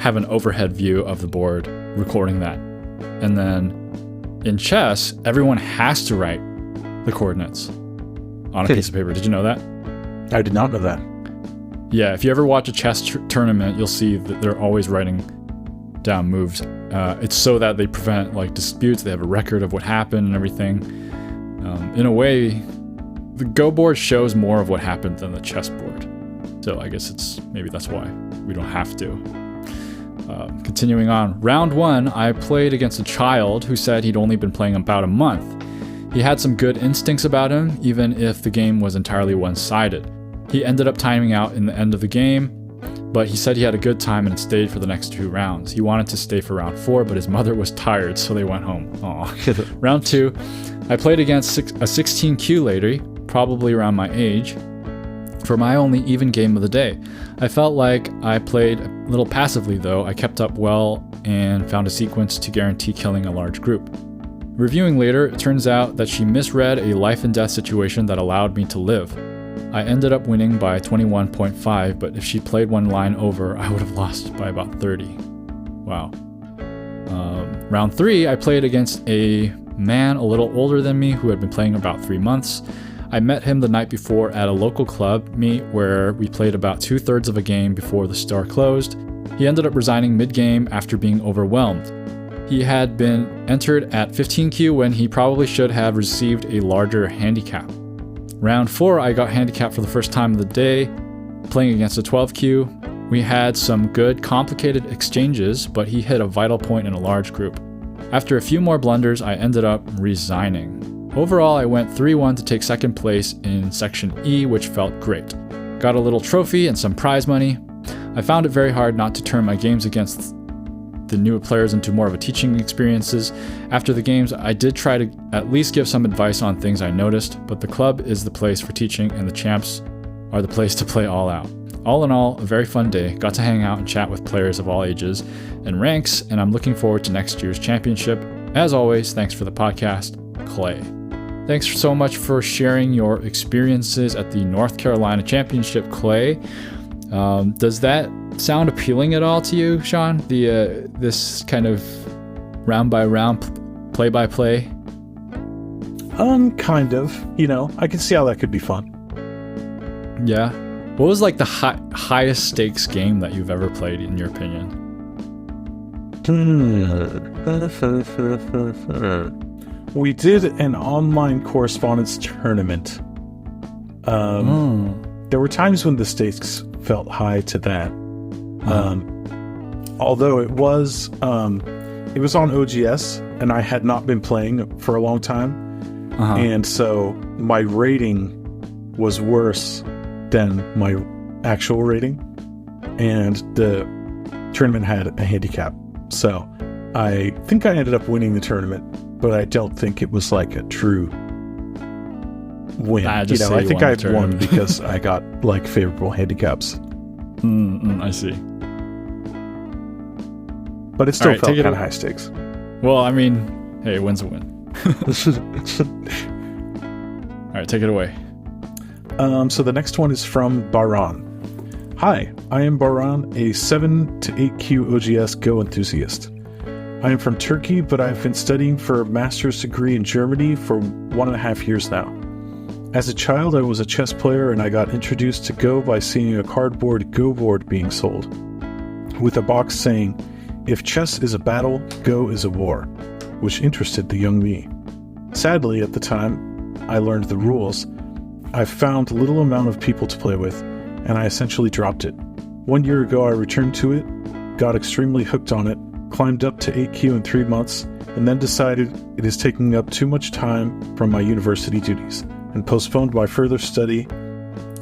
have an overhead view of the board recording that. And then in chess, everyone has to write the coordinates on a piece of paper. Did you know that?
I did not know that.
Yeah, if you ever watch a chess tournament, you'll see that they're always writing down moves. It's so that they prevent like disputes. They have a record of what happened and everything. In a way, the Go board shows more of what happened than the chess board. So I guess maybe that's why we don't have to. Continuing on, round 1, I played against a child who said he'd only been playing about a month. He had some good instincts about him, even if the game was entirely one-sided. He ended up timing out in the end of the game, but he said he had a good time and stayed for the next 2 rounds. He wanted to stay for round 4, but his mother was tired, so they went home. Aww. Round 2, I played against a 16Q lady, probably around my age, for my only even game of the day. I felt like I played a little passively though. I kept up well and found a sequence to guarantee killing a large group. Reviewing later, it turns out that she misread a life and death situation that allowed me to live. I ended up winning by 21.5, but if she played one line over, I would have lost by about 30. Wow. Round 3, I played against a man a little older than me who had been playing about 3 months. I met him the night before at a local club meet where we played about 2/3 of a game before the store closed. He ended up resigning mid-game after being overwhelmed. He had been entered at 15Q when he probably should have received a larger handicap. Round 4, I got handicapped for the first time of the day, playing against a 12Q. We had some good, complicated exchanges, but he hit a vital point in a large group. After a few more blunders, I ended up resigning. Overall, I went 3-1 to take second place in Section E, which felt great. Got a little trophy and some prize money. I found it very hard not to turn my games against the newer players into more of a teaching experiences. After the games, I did try to at least give some advice on things I noticed, but the club is the place for teaching and the champs are the place to play all out. All in all, a very fun day. Got to hang out and chat with players of all ages and ranks, and I'm looking forward to next year's championship. As always, thanks for the podcast, Clay. Thanks so much for sharing your experiences at the North Carolina Championship, Clay. Does that sound appealing at all to you, Sean? This kind of round by round, play by play?
Kind of. I can see how that could be fun.
Yeah. What was like the highest stakes game that you've ever played, in your opinion?
We did an online correspondence tournament. There were times when the stakes felt high to that. Although it was on OGS, and I had not been playing for a long time. And so my rating was worse than my actual rating. And the tournament had a handicap. So I think I ended up winning the tournament, but I don't think it was like a true win. I think I won because I got like favorable handicaps.
I see.
But it still felt kind of high stakes.
Well, I mean, hey, a win's a win. All right, take it away.
So the next one is from Baran. Hi, I am Baran, a 7 to 8Q OGS Go enthusiast. I am from Turkey, but I've been studying for a master's degree in Germany for 1.5 years now. As a child, I was a chess player, and I got introduced to Go by seeing a cardboard Go board being sold, with a box saying, "If chess is a battle, Go is a war," which interested the young me. Sadly, at the time I learned the rules, I found little amount of people to play with, and I essentially dropped it. 1 year ago, I returned to it, got extremely hooked on it, climbed up to 8Q in 3 months, and then decided it is taking up too much time from my university duties, and postponed my further study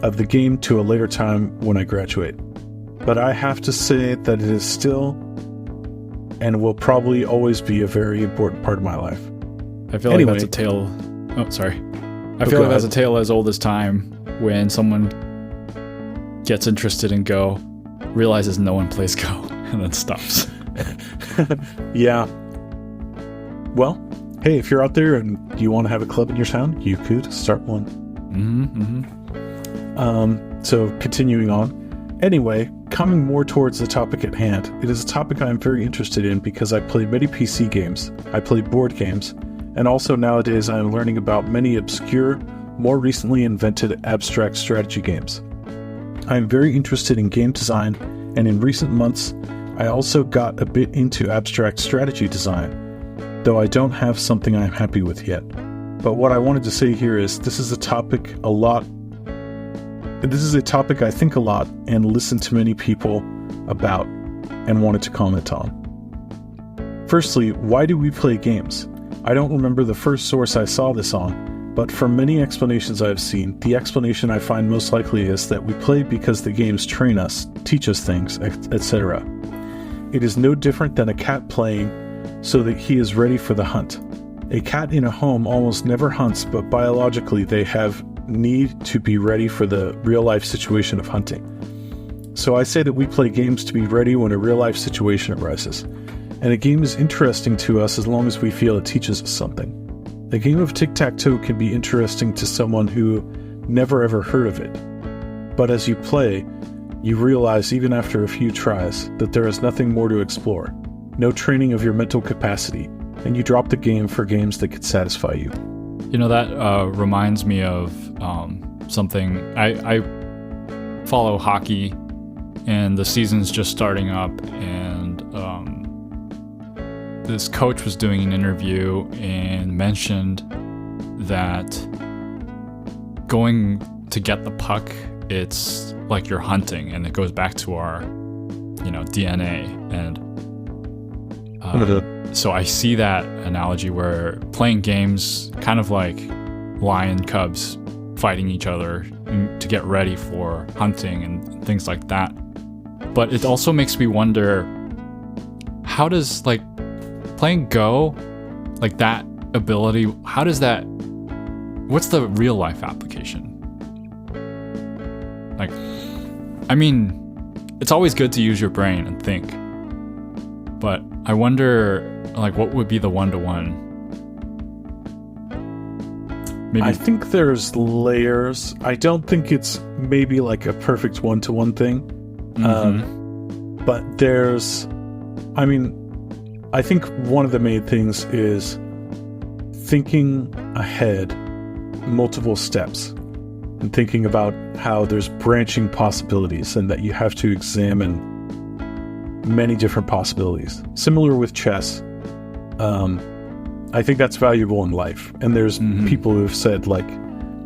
of the game to a later time when I graduate. But I have to say that it is still and will probably always be a very important part of my life.
I feel like that's a tale. Oh, sorry. I feel like that's a tale as old as time, when someone gets interested in Go, realizes no one plays Go, and then stops.
Yeah. Well, hey, if you're out there and you want to have a club in your town, you could start one. So continuing on. Anyway, coming more towards the topic at hand, it is a topic I am very interested in because I play many PC games, I play board games, and also nowadays I am learning about many obscure, more recently invented abstract strategy games. I am very interested in game design, and in recent months, I also got a bit into abstract strategy design, though I don't have something I'm happy with yet. But what I wanted to say here is this is a topic I think a lot and listen to many people about and wanted to comment on. Firstly, why do we play games? I don't remember the first source I saw this on, but from many explanations I have seen, the explanation I find most likely is that we play because the games train us, teach us things, etc. It is no different than a cat playing so that he is ready for the hunt. A cat in a home almost never hunts, but biologically they have need to be ready for the real-life situation of hunting. So I say that we play games to be ready when a real-life situation arises. And a game is interesting to us as long as we feel it teaches us something. A game of tic-tac-toe can be interesting to someone who never ever heard of it. But as you play, you realize even after a few tries that there is nothing more to explore, no training of your mental capacity, and you drop the game for games that could satisfy you.
You know, that reminds me of something. I follow hockey, and the season's just starting up, and this coach was doing an interview and mentioned that going to get the puck, it's like you're hunting, and it goes back to our, DNA. And so I see that analogy where playing games kind of like lion cubs fighting each other to get ready for hunting and things like that. But it also makes me wonder, how does playing Go, that ability, what's the real life application? It's always good to use your brain and think, but I wonder, what would be the one-to-one? Maybe
I think there's layers. I don't think it's maybe like a perfect one-to-one thing. But I think one of the main things is thinking ahead multiple steps and thinking about how there's branching possibilities and that you have to examine many different possibilities. Similar with chess, I think that's valuable in life. And there's people who have said, like,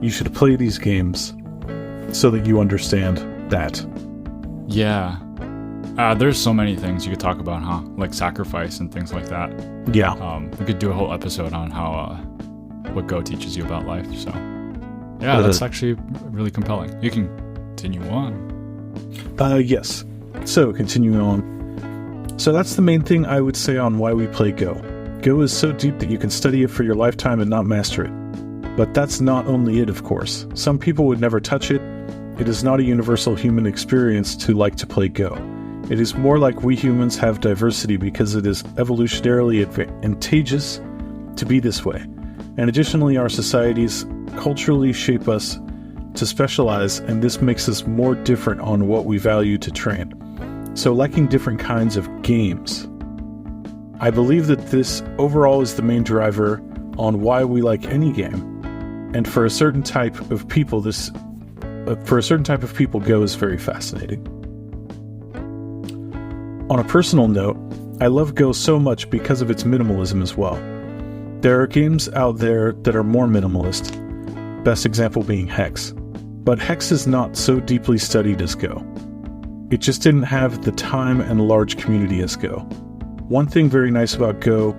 you should play these games so that you understand that.
Yeah. There's so many things you could talk about, huh? Like sacrifice and things like that.
Yeah.
We could do a whole episode on how what Go teaches you about life. So, yeah, that's actually really compelling. You can continue on.
Yes. So, continuing on. So that's the main thing I would say on why we play Go. Go is so deep that you can study it for your lifetime and not master it. But that's not only it, of course. Some people would never touch it. It is not a universal human experience to like to play Go. It is more like we humans have diversity because it is evolutionarily advantageous to be this way. And additionally, our societies culturally shape us to specialize, and this makes us more different on what we value to train. So liking different kinds of games. I believe that this overall is the main driver on why we like any game. And for a certain type of people, Go is very fascinating. On a personal note, I love Go so much because of its minimalism as well. There are games out there that are more minimalist, best example being Hex. But Hex is not so deeply studied as Go. It just didn't have the time and large community as Go. One thing very nice about Go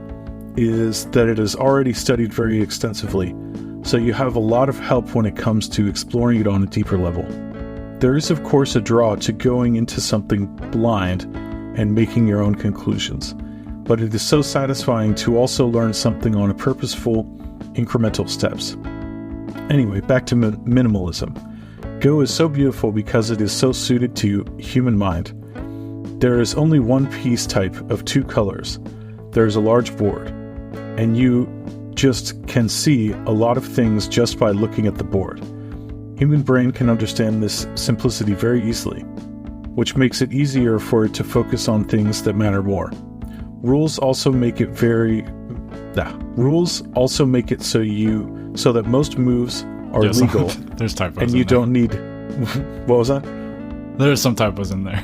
is that it is already studied very extensively, so you have a lot of help when it comes to exploring it on a deeper level. There is of course a draw to going into something blind and making your own conclusions, but it is so satisfying to also learn something on a purposeful, incremental steps. Anyway, back to minimalism. Go is so beautiful because it is so suited to human mind. There is only one piece type of 2 colors. There is a large board, and you just can see a lot of things just by looking at the board. Human brain can understand this simplicity very easily, which makes it easier for it to focus on things that matter more. Rules also make it so that most moves are legal.
There's typos
and you don't need... What was that?
There's some typos in there.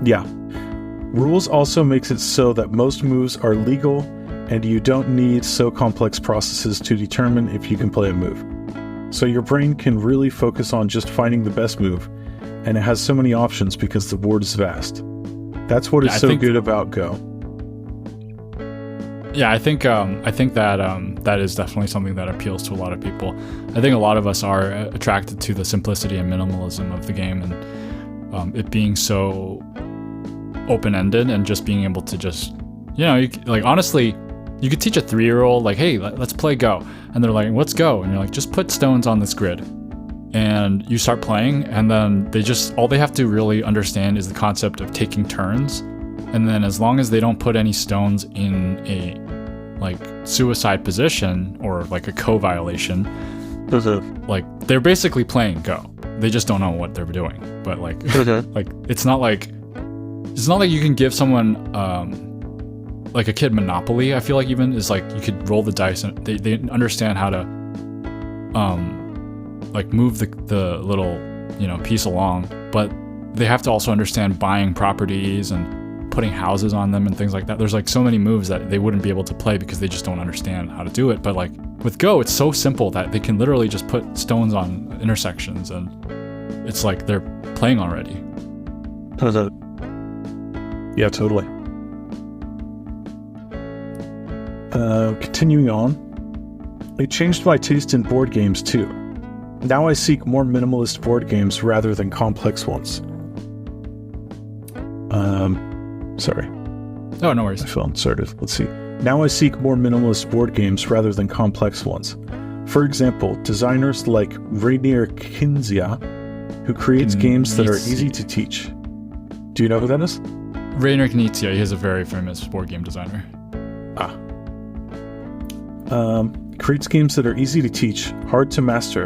Yeah. Rules also makes it so that most moves are legal and you don't need so complex processes to determine if you can play a move. So your brain can really focus on just finding the best move, and it has so many options because the board is vast. That's what is so good about Go.
Yeah, I think that is definitely something that appeals to a lot of people. I think a lot of us are attracted to the simplicity and minimalism of the game, and it being so open-ended and just being able to just, honestly, you could teach a 3-year-old, like, hey, let's play Go. And they're like, what's Go? And you're like, just put stones on this grid. And you start playing, and then all they have to really understand is the concept of taking turns. And then as long as they don't put any stones in a suicide position or like a co-violation, they're basically playing Go. They just don't know what they're doing. But it's not like you can give someone like a kid Monopoly. I feel like even is like you could roll the dice and they understand how to move the little piece along, but they have to also understand buying properties and putting houses on them and things like that. There's so many moves that they wouldn't be able to play because they just don't understand how to do it. But with Go, it's so simple that they can literally just put stones on intersections, and it's like they're playing already.
Yeah, totally. Continuing on, it changed my taste in board games too. Now I seek more minimalist board games rather than complex ones. Sorry.
Oh, no worries.
My phone started. Let's see. Now I seek more minimalist board games rather than complex ones. For example, designers like Rainier Knizia, who creates games that are easy to teach. Do you know who that is?
Rainier Knizia, he is a very famous board game designer.
creates games that are easy to teach, hard to master,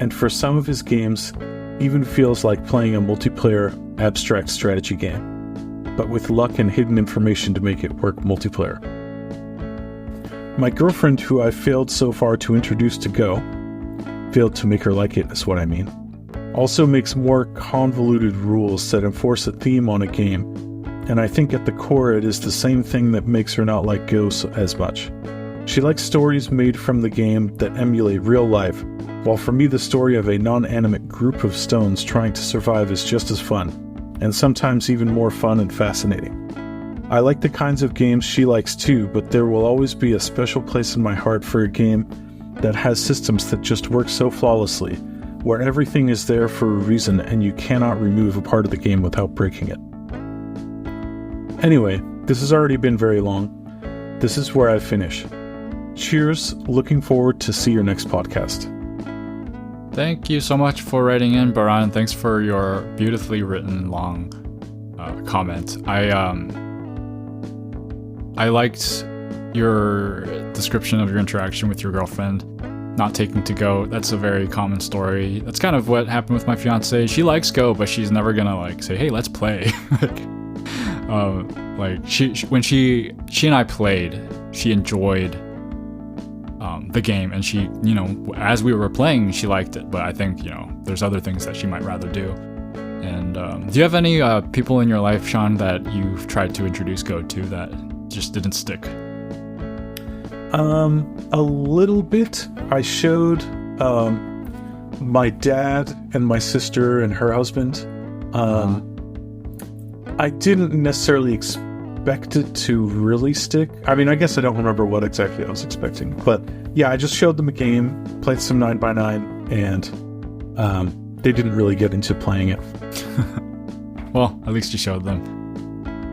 and for some of his games, even feels like playing a multiplayer abstract strategy game, but with luck and hidden information to make it work multiplayer. My girlfriend, who I've failed so far to introduce to Go, failed to make her like it is what I mean, also makes more convoluted rules that enforce a theme on a game, and I think at the core it is the same thing that makes her not like Go as much. She likes stories made from the game that emulate real life, while for me the story of a non-animate group of stones trying to survive is just as fun, and sometimes even more fun and fascinating. I like the kinds of games she likes too, but there will always be a special place in my heart for a game that has systems that just work so flawlessly, where everything is there for a reason and you cannot remove a part of the game without breaking it. Anyway, this has already been very long. This is where I finish. Cheers, looking forward to see your next podcast.
Thank you so much for writing in, Baran. Thanks for your beautifully written long comment. I liked your description of your interaction with your girlfriend not taking to Go. That's a very common story. That's kind of what happened with my fiance. She likes Go, but she's never gonna like say, "Hey, let's play." When she and I played, she enjoyed the game, and she, as we were playing, she liked it. But I think there's other things that she might rather do. And do you have any people in your life, Sean, that you've tried to introduce Go to that just didn't stick?
A little bit. I showed my dad and my sister and her husband. I didn't necessarily expect it to really stick. I mean, I guess I don't remember what exactly I was expecting. But yeah, I just showed them a game, played some 9x9, and they didn't really get into playing it.
Well, at least you showed them.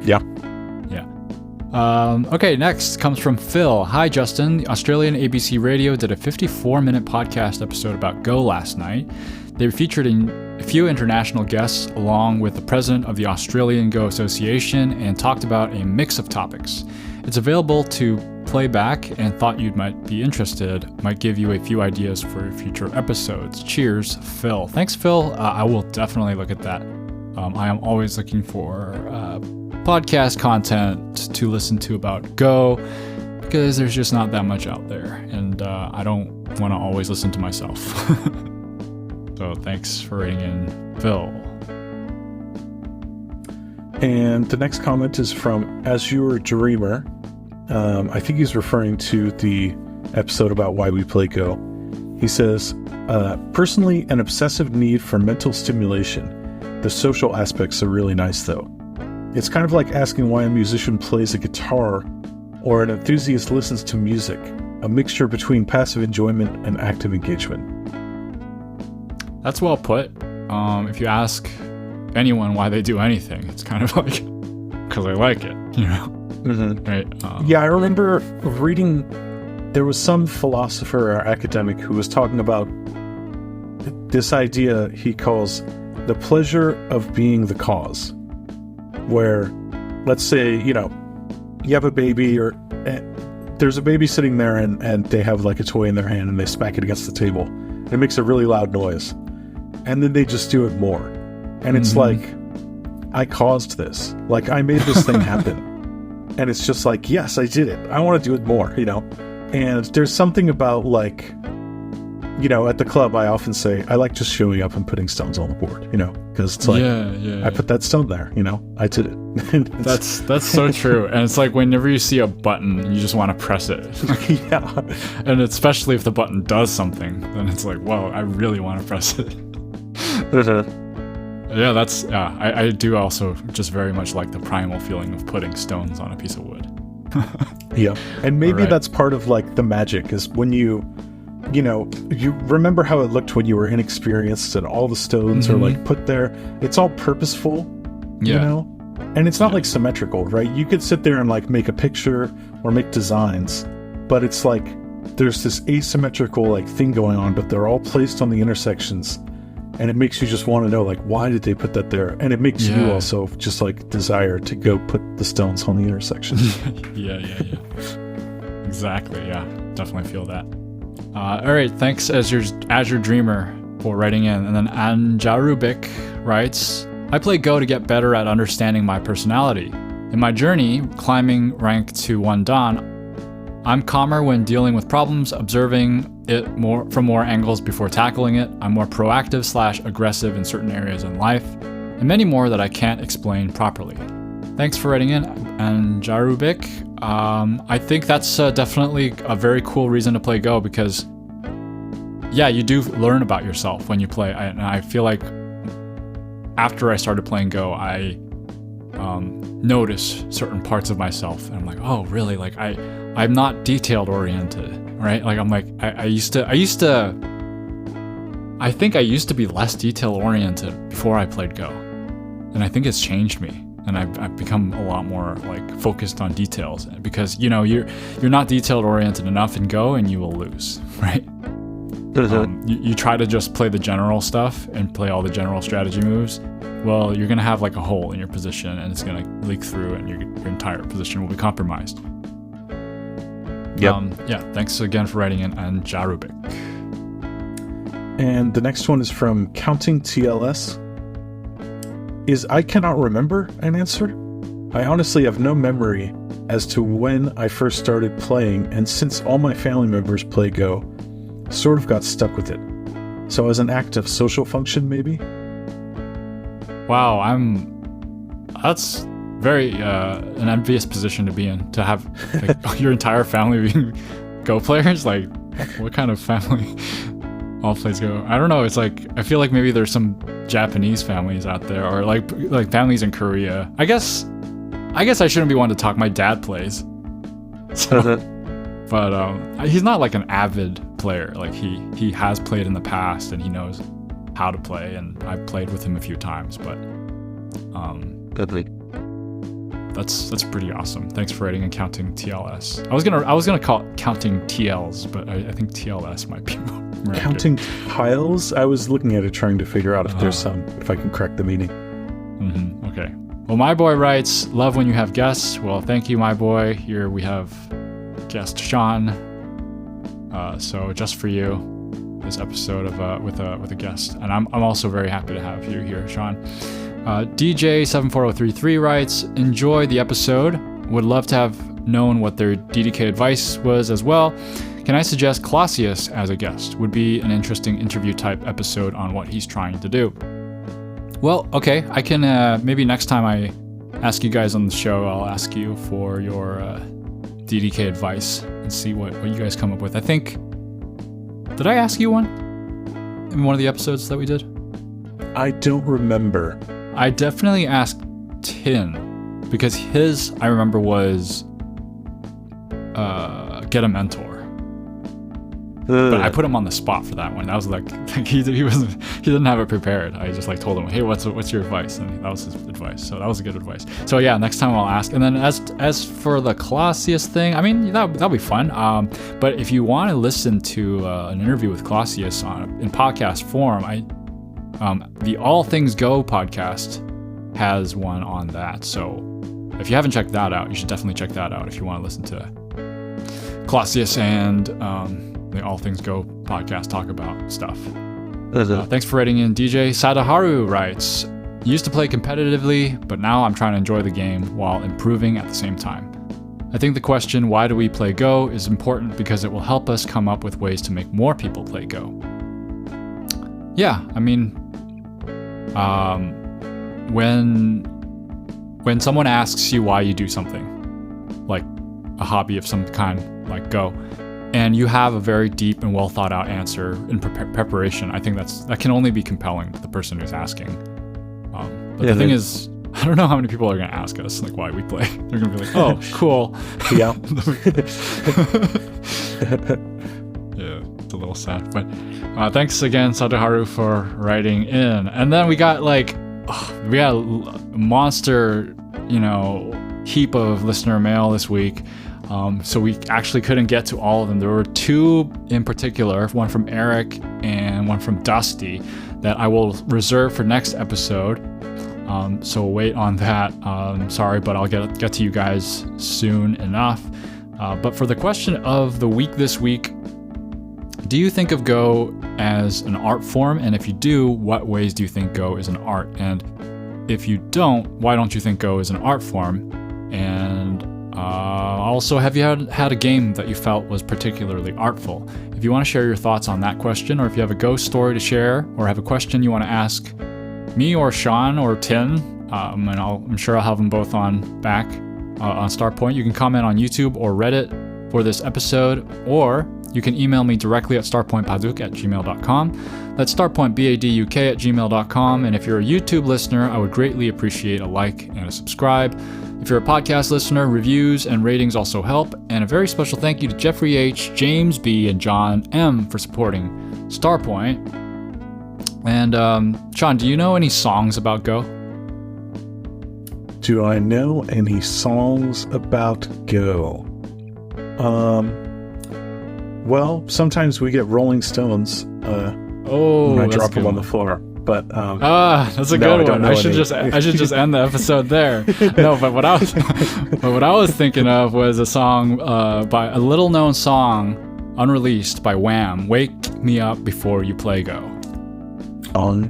Yeah.
Okay, next comes from Phil. Hi, Justin. The Australian ABC Radio did a 54-minute podcast episode about Go last night. They featured a few international guests along with the president of the Australian Go Association and talked about a mix of topics. It's available to play back and thought you might be interested. Might give you a few ideas for future episodes. Cheers, Phil. Thanks, Phil. I will definitely look at that. I am always looking for podcast content to listen to about Go because there's just not that much out there, and I don't want to always listen to myself. So thanks for writing in, Phil.
And the next comment is from Azure Dreamer. I think he's referring to the episode about why we play Go. He says, personally, an obsessive need for mental stimulation. The social aspects are really nice, though. It's kind of like asking why a musician plays a guitar or an enthusiast listens to music, a mixture between passive enjoyment and active engagement.
That's well put. If you ask anyone why they do anything, it's kind of like, because I like it,
Mm-hmm.
Right?
Yeah, I remember reading, there was some philosopher or academic who was talking about this idea he calls the pleasure of being the cause. Where, let's say, you have a baby or there's a baby sitting there and they have like a toy in their hand and they smack it against the table. And it makes a really loud noise. And then they just do it more. And it's like, I caused this. Like, I made this thing happen. And it's just like, yes, I did it. I want to do it more, And there's something about like, at the club, I often say, I like just showing up and putting stones on the board, because it's like, I put that stone there, I did it.
That's so true. And it's like whenever you see a button, you just want to press it.
Yeah.
And especially if the button does something, then it's like, whoa, I really want to press it. Yeah, I do also just very much like the primal feeling of putting stones on a piece of wood.
Yeah. And maybe that's part of like the magic is when you remember how it looked when you were inexperienced and all the stones are like put there. It's all purposeful, and it's not like symmetrical, right? You could sit there and like make a picture or make designs, but it's like there's this asymmetrical like thing going on, but they're all placed on the intersections, and it makes you just want to know like, why did they put that there? And it makes you also just like desire to go put the stones on the intersections.
Yeah. Exactly. Yeah, definitely feel that. All right, thanks Azure Dreamer for writing in. And then Anjarubik writes, I play Go to get better at understanding my personality. In my journey, climbing rank to 1 Dan, I'm calmer when dealing with problems, observing it from more angles before tackling it. I'm more proactive / aggressive in certain areas in life, and many more that I can't explain properly. Thanks for writing in, Anjarubik. I think that's definitely a very cool reason to play Go because, yeah, you do learn about yourself when you play. And I feel like after I started playing Go, I notice certain parts of myself, and I'm like, oh, really? Like I'm not detailed oriented, right? Like I'm like I used to. I think I used to be less detail oriented before I played Go, and I think it's changed me. And I've become a lot more like focused on details because you're not detailed oriented enough in Go and you will lose, right? You try to just play the general stuff and play all the general strategy moves. Well, you're gonna have like a hole in your position and it's gonna leak through and your entire position will be compromised.
Yep.
Yeah. Thanks again for writing in, and Jarubik.
And the next one is from Counting TLS. Is I cannot remember an answer? I honestly have no memory as to when I first started playing, and since all my family members play Go, sort of got stuck with it. So as an act of social function, maybe?
Wow, that's very an envious position to be in, to have like, your entire family being Go players. Like, what kind of family all plays Go? I don't know. It's like, I feel like maybe there's some Japanese families out there, or like families in Korea. I guess I shouldn't be one to talk. My dad plays, so, but he's not like an avid player. Like he has played in the past and he knows how to play, and I've played with him a few times. But that's pretty awesome. Thanks for writing and Counting TLS. I was gonna call it Counting TLs, but I think TLS might be more.
Counting tiles? I was looking at it trying to figure out if I can correct the meaning.
Mm-hmm. Okay. Well, my boy writes, love when you have guests. Well, thank you, my boy. Here we have guest Sean. So just for you, this episode of with a guest, and I'm also very happy to have you here, Sean. DJ74033 writes, enjoy the episode. Would love to have known what their DDK advice was as well. Can I suggest Clausius as a guest? Would be an interesting interview type episode on what he's trying to do. Well, okay, I can maybe next time I ask you guys on the show, I'll ask you for your DDK advice and see what you guys come up with. I think, did I ask you one in one of the episodes that we did?
I don't remember.
I definitely asked Tin, because his, I remember, was get a mentor. But I put him on the spot for that one. I was like he didn't have it prepared. I just like told him, hey, what's your advice? And that was his advice. So that was a good advice. So yeah, next time I'll ask. And then as for the Clausius thing, I mean, that'll be fun. But if you want to listen to an interview with Clausius in podcast form, the All Things Go podcast has one on that. So if you haven't checked that out, you should definitely check that out if you want to listen to Clausius and the All Things Go podcast talk about stuff. Thanks for writing in, DJ. Sadaharu writes, used to play competitively, but now I'm trying to enjoy the game while improving at the same time. I think the question, why do we play Go, is important because it will help us come up with ways to make more people play Go. Yeah, I mean, when someone asks you why you do something, like a hobby of some kind, like Go, and you have a very deep and well thought out answer in preparation, I think that can only be compelling to the person who's asking. But the thing is, I don't know how many people are going to ask us like why we play. They're going to be like, "Oh, cool."
Yeah.
Yeah, it's a little sad. But thanks again, Sadaharu, for writing in. And then we got a monster, heap of listener mail this week. So we actually couldn't get to all of them. There were two in particular, one from Eric and one from Dusty, that I will reserve for next episode. So wait on that. Sorry, but I'll get to you guys soon enough. But for the question of the week this week, Do you think of Go as an art form? And if you do, what ways do you think Go is an art? And if you don't, why don't you think Go is an art form? And also, have you had a game that you felt was particularly artful? If you want to share your thoughts on that question, or if you have a Go story to share, or have a question you want to ask me or Sean or Tin, and I'm sure I'll have them both on back on Starpoint, you can comment on YouTube or Reddit for this episode, or you can email me directly at starpointbaduk@gmail.com. That's starpointbaduk@gmail.com. And if you're a YouTube listener, I would greatly appreciate a like and a subscribe. If you're a podcast listener, reviews and ratings also help. And a very special thank you to Jeffrey H., James B., and John M. for supporting Starpoint. And Sean, do you know any songs about Go?
Do I know any songs about Go? Well, sometimes we get Rolling Stones when I drop them on the floor. But
that's a good one. I should just end the episode there. No, but what I was thinking of was a song by a little known song, unreleased, by Wham. Wake Me Up Before You Play Go.
On.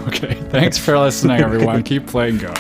Okay, thanks for listening, everyone. Keep playing Go.